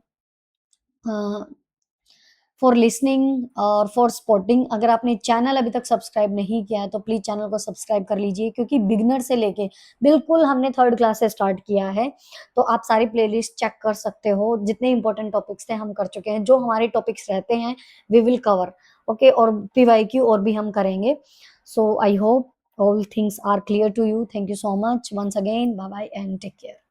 Speaker 1: for listening और फॉर सपोर्टिंग। अगर आपने चैनल अभी तक सब्सक्राइब नहीं किया है तो प्लीज चैनल को सब्सक्राइब कर लीजिए, क्योंकि बिगनर से लेके बिल्कुल हमने थर्ड क्लास से स्टार्ट किया है। तो आप सारी प्लेलिस्ट चेक कर सकते हो, जितने इंपॉर्टेंट टॉपिक्स थे हम कर चुके हैं, जो हमारे टॉपिक्स रहते हैं वी विल कवर। ओके, और पीवाईक्यू और भी हम करेंगे। So I hope all things are clear to you. Thank you so much once again. Bye bye and take care.